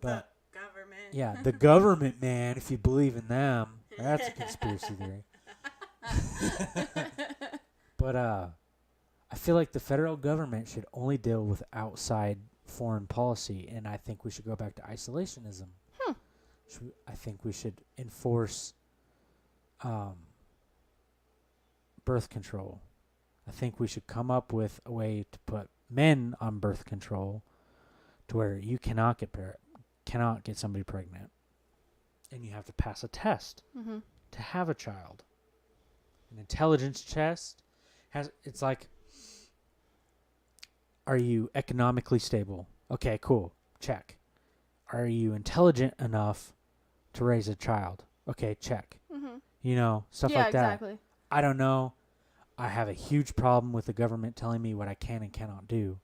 A: But
C: the government.
A: yeah, the government, man. If you believe in them, that's a conspiracy theory. But I feel like the federal government should only deal with outside foreign policy, and I think we should go back to isolationism. I think we should enforce birth control. I think we should come up with a way to put men on birth control, to where you cannot get somebody pregnant, and you have to pass a test
C: Mm-hmm.
A: to have a child. An intelligence test it's like, are you economically stable? Okay, cool. Check. Are you intelligent enough to raise a child? Okay, check.
C: Mm-hmm.
A: You know, stuff
C: Yeah,
A: like that.
C: exactly.
A: I don't know. I have a huge problem with the government telling me what I can and cannot do.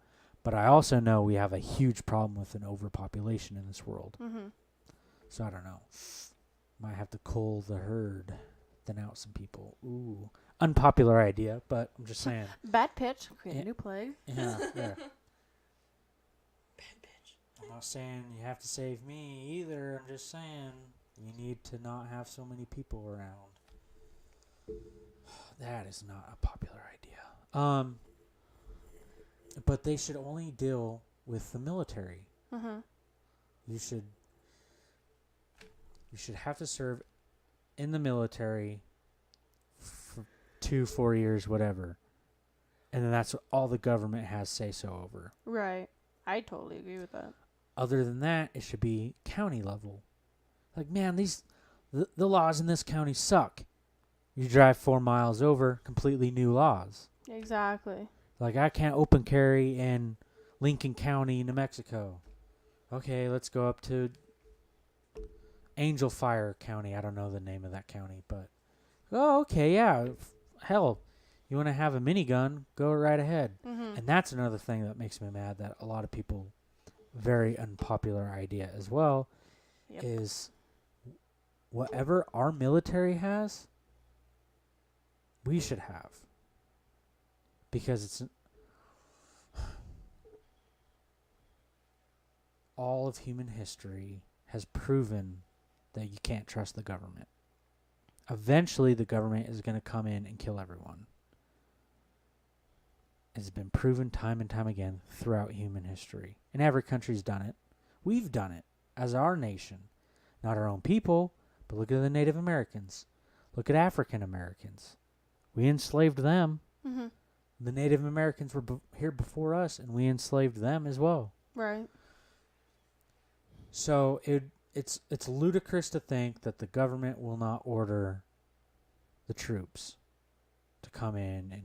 A: But I also know we have a huge problem with an overpopulation in this world.
C: Mm-hmm.
A: So I don't know. Might have to cull the herd, thin out some people. Ooh. Unpopular idea, but I'm just saying.
C: Bad pitch. Create
A: Yeah.
C: a new plague.
A: Yeah, yeah.
C: Bad pitch.
A: I'm not saying you have to save me either. I'm just saying you need to not have so many people around. That is not a popular idea. But they should only deal with the military.
C: Mm-hmm.
A: You should have to serve in the military for 2-4 years, whatever. And then that's all the government has say so over.
C: Right. I totally agree with that.
A: Other than that, it should be county level. Like, man, the laws in this county suck. You drive 4 miles over, completely new laws.
C: Exactly.
A: Like, I can't open carry in Lincoln County, New Mexico. Okay, let's go up to Angel Fire County. I don't know the name of that county, but oh, okay, yeah. Hell, you want to have a minigun, go right ahead.
C: Mm-hmm.
A: And that's another thing that makes me mad, that a lot of people, very unpopular idea as well,
C: Yep.
A: is whatever our military has, we should have. Because it's all of human history has proven that you can't trust the government. Eventually, the government is going to come in and kill everyone. It's been proven time and time again throughout human history. And every country's done it. We've done it as our nation. Not our own people, but look at the Native Americans. Look at African Americans. We enslaved them.
C: Mm-hmm.
A: The Native Americans were here before us, and we enslaved them as well.
C: Right.
A: So it's ludicrous to think that the government will not order the troops to come in and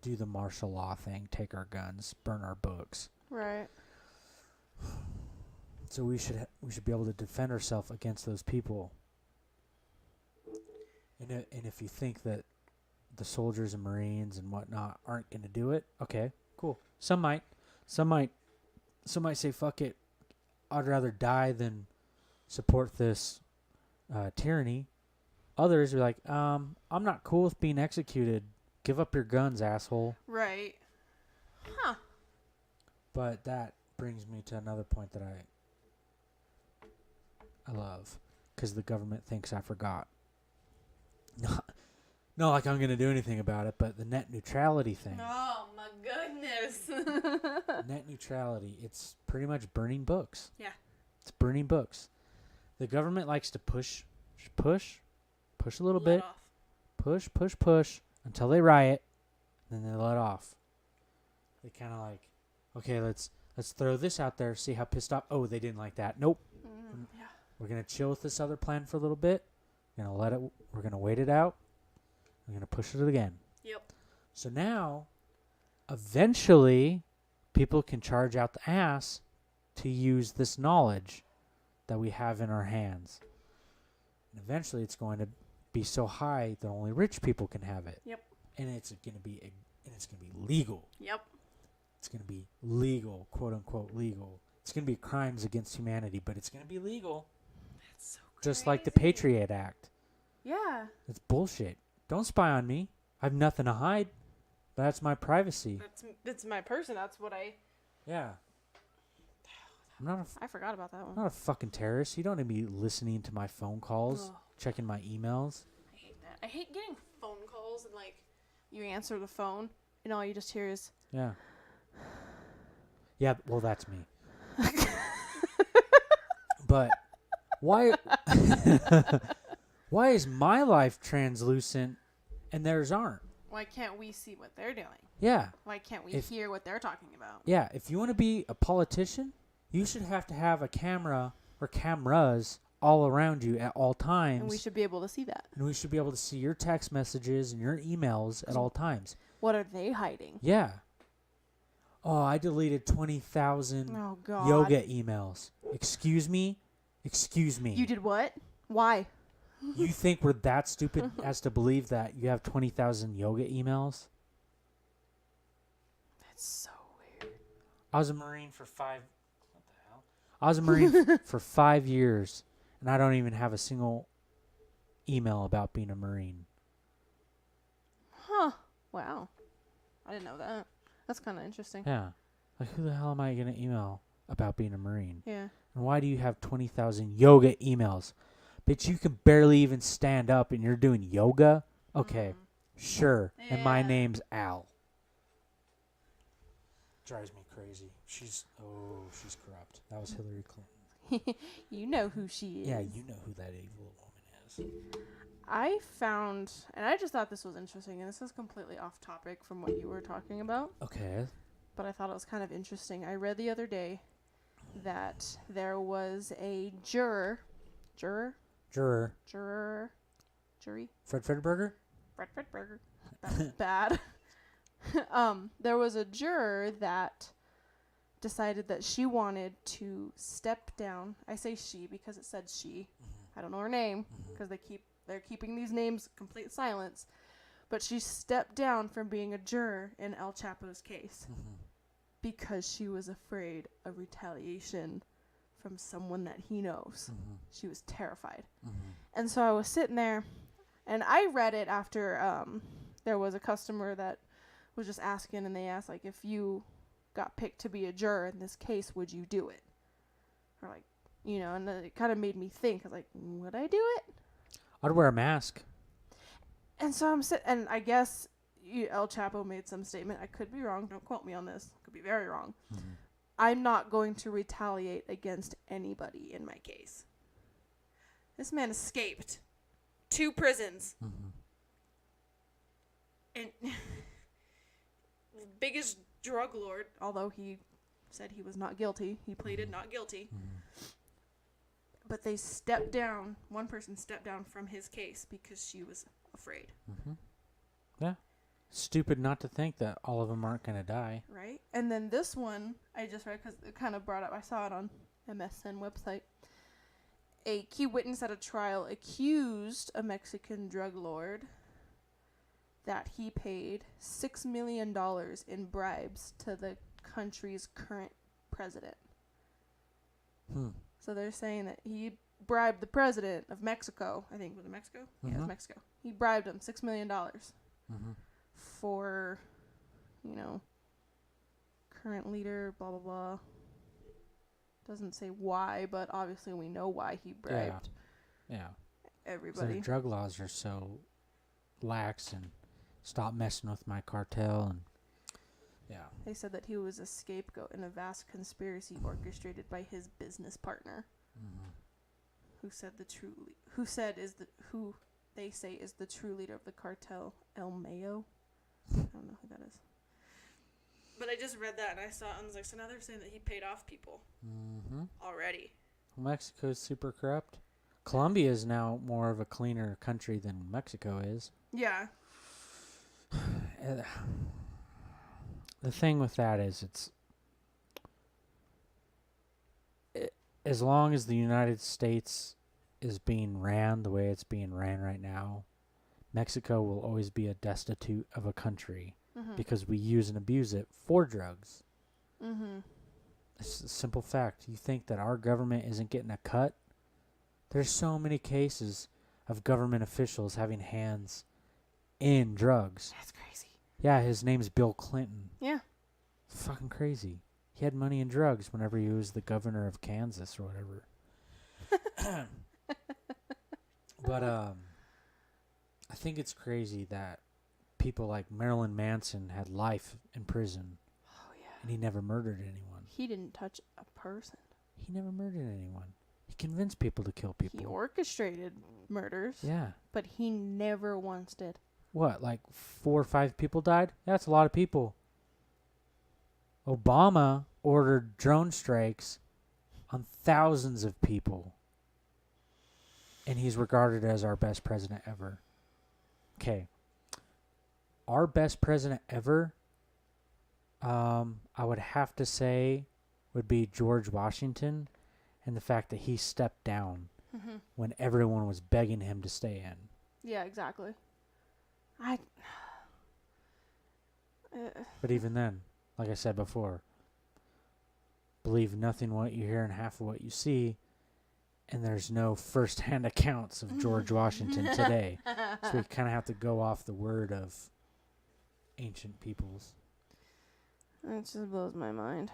A: do the martial law thing, take our guns, burn our books.
C: Right.
A: So we should be able to defend ourselves against those people. And if you think that the soldiers and Marines and whatnot aren't going to do it, okay, cool. Some might say, fuck it, I'd rather die than support this tyranny. Others are like, I'm not cool with being executed. Give up your guns, asshole.
C: Right. Huh.
A: But that brings me to another point that I love, because the government thinks I forgot. Not like I'm going to do anything about it, but the net neutrality thing.
C: Oh my goodness. Yes.
A: Net neutrality. It's pretty much burning books.
C: Yeah.
A: It's burning books. The government likes to push a little
C: Let
A: bit,
C: off.
A: push until they riot, then they let off. They kind of like, okay, let's throw this out there, see how pissed off. Oh, they didn't like that. Nope.
C: Yeah.
A: We're gonna chill with this other plan for a little bit. We're gonna wait it out. We're gonna push it again.
C: Yep.
A: So now, eventually, people can charge out the ass to use this knowledge that we have in our hands. And eventually, it's going to be so high that only rich people can have it.
C: Yep.
A: And it's gonna be legal.
C: Yep.
A: It's gonna be legal, quote unquote legal. It's gonna be crimes against humanity, but it's gonna be legal,
C: That's so crazy.
A: just like the Patriot Act.
C: Yeah.
A: It's bullshit. Don't spy on me. I have nothing to hide. That's my privacy.
C: That's my person. That's what I.
A: Yeah. I'm not
C: I forgot about that
A: I'm
C: one.
A: not a fucking terrorist. You don't need me listening to my phone calls,
C: Ugh.
A: checking my emails.
C: I hate that. I hate getting phone calls and like you answer the phone and all you just hear is
A: Yeah. Yeah, well, that's me. But why why is my life translucent and theirs aren't?
C: why can't we see what they're doing?
A: Yeah.
C: Why can't we
A: If-
C: hear what they're talking about?
A: Yeah, if you want to be a politician, you should have to have a camera or cameras all around you at all times.
C: And we should be able to see that.
A: And we should be able to see your text messages and your emails at all times.
C: What are they hiding?
A: Yeah. Oh, I deleted 20,000
C: Oh God.
A: yoga emails. Excuse me? Excuse me.
C: You did what? Why?
A: You think we're that stupid as to believe that you have 20,000 yoga emails?
C: That's so weird.
A: I was a Marine for what the hell? I was a Marine for 5 years, and I don't even have a single email about being a Marine.
C: Huh. Wow. I didn't know that. That's kind of interesting.
A: Yeah. Like, who the hell am I going to email about being a Marine?
C: Yeah.
A: And why do you have 20,000 yoga emails? Bitch, you can barely even stand up and you're doing yoga? Okay, sure. And my
C: Yeah.
A: name's Al. Drives me crazy. She's corrupt. That was Hillary Clinton.
C: You know who she is.
A: Yeah, you know who that evil woman is.
C: I found, and I just thought this was interesting, and this is completely off topic from what you were talking about,
A: Okay.
C: but I thought it was kind of interesting. I read the other day that there was a jury,
A: Juror. Fred Fredberger?
C: Fred Burger. That was bad. There was a juror that decided that she wanted to step down. I say she because it said she. I don't know her name because they're keeping these names complete silence. But she stepped down from being a juror in El Chapo's case because she was afraid of retaliation from someone that he knows. She was terrified. And so I was sitting there, and I read it after there was a customer that was just asking, and they asked, like, if you got picked to be a juror in this case, would you do it? Or, like, you know, and then it kind of made me think. I was like, would I do it?
A: I'd wear a mask.
C: And so I'm sitting, and I guess El Chapo made some statement. I could be wrong. Don't quote me on this. Could be very wrong. I'm not going to retaliate against anybody in my case. This man escaped 2 prisons. And biggest drug lord, although he said he was not guilty. He pleaded not guilty. But they stepped down. One person stepped down from his case because she was afraid.
A: Yeah. Stupid not to think that all of them aren't going to die.
C: Right? And then this one, I just read because it kind of brought up, I saw it on MSN website. A key witness at a trial accused a Mexican drug lord that he paid $6 million in bribes to the country's current president. So they're saying that he bribed the president of Mexico. I think, was it Mexico? Yeah, it was Mexico. He bribed him $6 million for, you know, current leader, blah, blah, blah. Doesn't say why, but obviously we know why he bribed
A: Yeah. So
C: everybody.
A: the drug laws are so lax, and stop messing with my cartel, and Yeah.
C: They said that he was a scapegoat in a vast conspiracy orchestrated by his business partner,
A: Mm-hmm.
C: who they say is the true leader of the cartel, El Mayo. I don't know who that is. But I just read that and I saw it and I was like, so now they're saying that he paid off people
A: Mm-hmm.
C: already.
A: Mexico's super corrupt. Colombia is now more of a cleaner country than Mexico is.
C: Yeah.
A: The thing with that is as long as the United States is being ran the way it's being ran right now, Mexico will always be a destitute of a country because we use and abuse it for drugs.
C: Mm-hmm.
A: It's a simple fact. You think that our government isn't getting a cut? There's so many cases of government officials having hands in drugs.
C: That's crazy.
A: Yeah, his name's Bill Clinton.
C: Yeah.
A: Fucking crazy. He had money in drugs whenever he was the governor of Kansas or whatever. But I think it's crazy that people like Marilyn Manson had life in prison
C: Oh, yeah.
A: and he never murdered anyone.
C: He didn't touch a person.
A: He never murdered anyone. He convinced people to kill people.
C: He orchestrated murders,
A: Yeah.
C: but he never once did.
A: What, like 4 or 5 people died? That's a lot of people. Obama ordered drone strikes on thousands of people. And he's regarded as our best president ever. Okay. Our best president ever, I would have to say, would be George Washington. And the fact that he stepped down
C: Mm-hmm.
A: when everyone was begging him to stay in.
C: Yeah, exactly.
A: But even then, like I said before, believe nothing what you hear and half of what you see. And there's no first-hand accounts of George Washington today. So we kind of have to go off the word of ancient peoples.
C: It just blows my mind.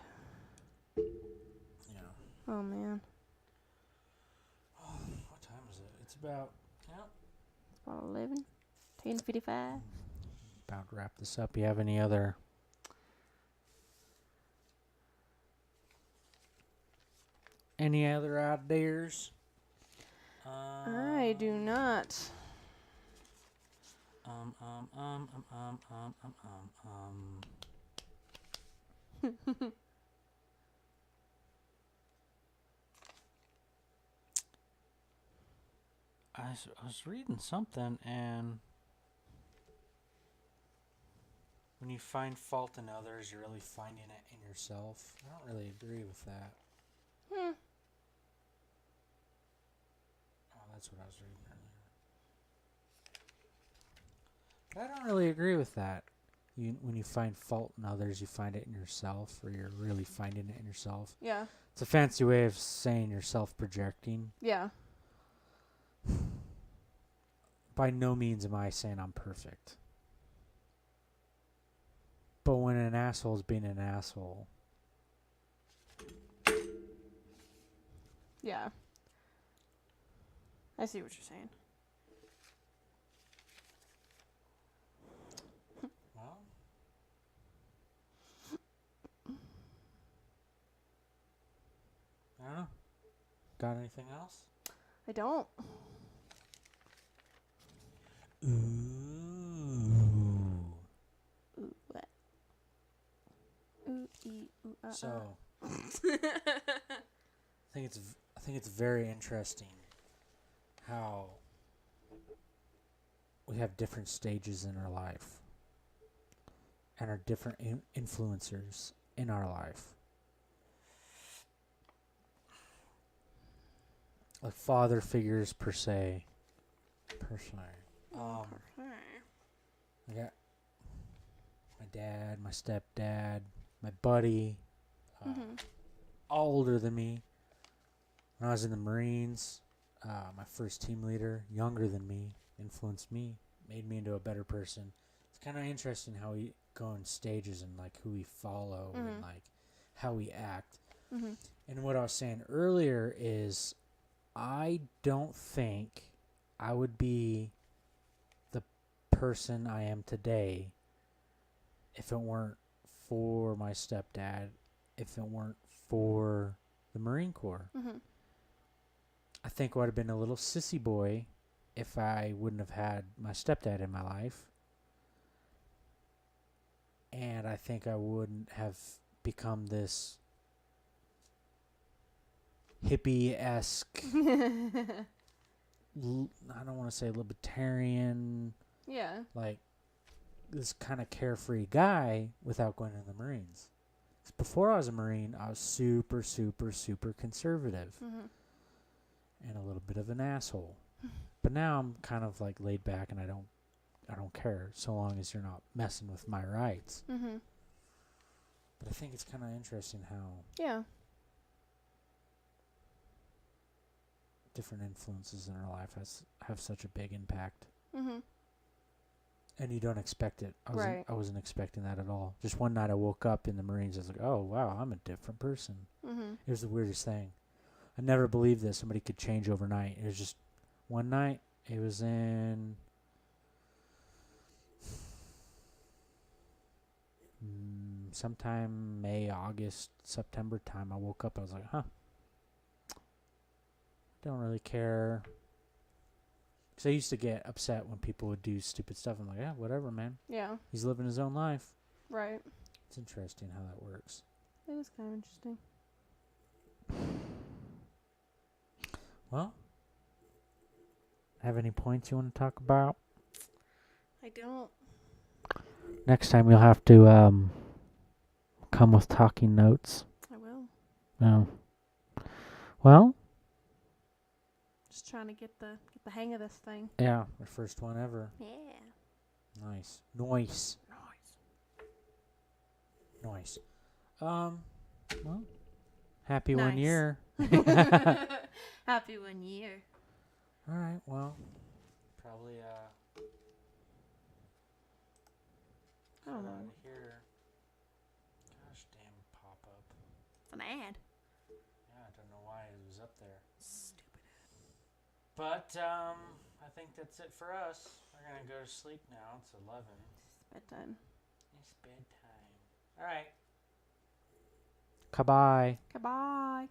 A: Yeah.
C: Oh, man.
A: What time is it? It's about,
C: It's about 11. 10:55.
A: about to wrap this up. You have any other ideas?
C: I do not.
A: I was reading something, and when you find fault in others, you're really finding it in yourself. I don't really agree with that. Oh, that's what I was reading earlier. But I don't really agree with that. When you find fault in others, you find it in yourself, or you're really finding it in yourself.
C: Yeah.
A: It's a fancy way of saying you're self-projecting.
C: Yeah.
A: By no means am I saying I'm perfect. But when an asshole is being an asshole,
C: Yeah. I see what you're saying.
A: well, I don't know. Got anything else?
C: I don't.
A: Ooh.
C: Ooh, what? Ooh, ee, ooh,
A: So, I think it's very interesting how we have different stages in our life and our different influencers in our life. Like father figures per se. I got my dad, my stepdad, my buddy, all older than me. When I was in the Marines, my first team leader, younger than me, influenced me, made me into a better person. It's kind of interesting how we go in stages and like who we follow and like how we act. And what I was saying earlier is I don't think I would be the person I am today if it weren't for my stepdad if it weren't for the Marine Corps.
C: Mhm.
A: I think I would have been a little sissy boy if I wouldn't have had my stepdad in my life. And I think I wouldn't have become this hippie-esque, I don't want to say libertarian,
C: Yeah.
A: like this kind of carefree guy without going in the Marines. 'Cause before I was a Marine, I was super, super, super conservative
C: Mhm.
A: and a little bit of an asshole. But now I'm kind of like laid back and I don't care so long as you're not messing with my rights.
C: Mhm.
A: But I think it's kind of interesting how
C: Yeah.
A: different influences in our life have such a big impact.
C: Mhm.
A: And you don't expect it.
C: Right.
A: I wasn't expecting that at all. Just one night I woke up in the Marines. I was like, oh, wow, I'm a different person.
C: Mhm.
A: It was the weirdest thing. I never believed that somebody could change overnight. It was just one night. It was in sometime May, August, September time. I woke up. I was like, huh. Don't really care. Because I used to get upset when people would do stupid stuff. I'm like, yeah, whatever, man.
C: Yeah.
A: He's living his own life.
C: Right.
A: It's interesting how that works.
C: It is kind of interesting.
A: Well, have any points you want to talk about?
B: I don't.
A: Next time you'll have to come with talking notes.
C: I will.
A: Oh. Well,
C: Just trying to get the hang of this thing.
A: yeah, our first one ever.
C: Yeah.
A: Nice. Nice. Nice. Well, happy 1
C: Nice.
A: year.
C: Happy 1 year.
A: All right, well, probably
C: I don't
A: cut
C: know.
A: out of here. Gosh, damn pop-up.
C: It's an ad.
A: Yeah, I don't know why it was up there.
C: Stupid.
A: But I think that's it for us. We're gonna go to sleep now. It's 11.
C: It's bedtime.
A: It's bedtime. All right. Goodbye.
C: Goodbye.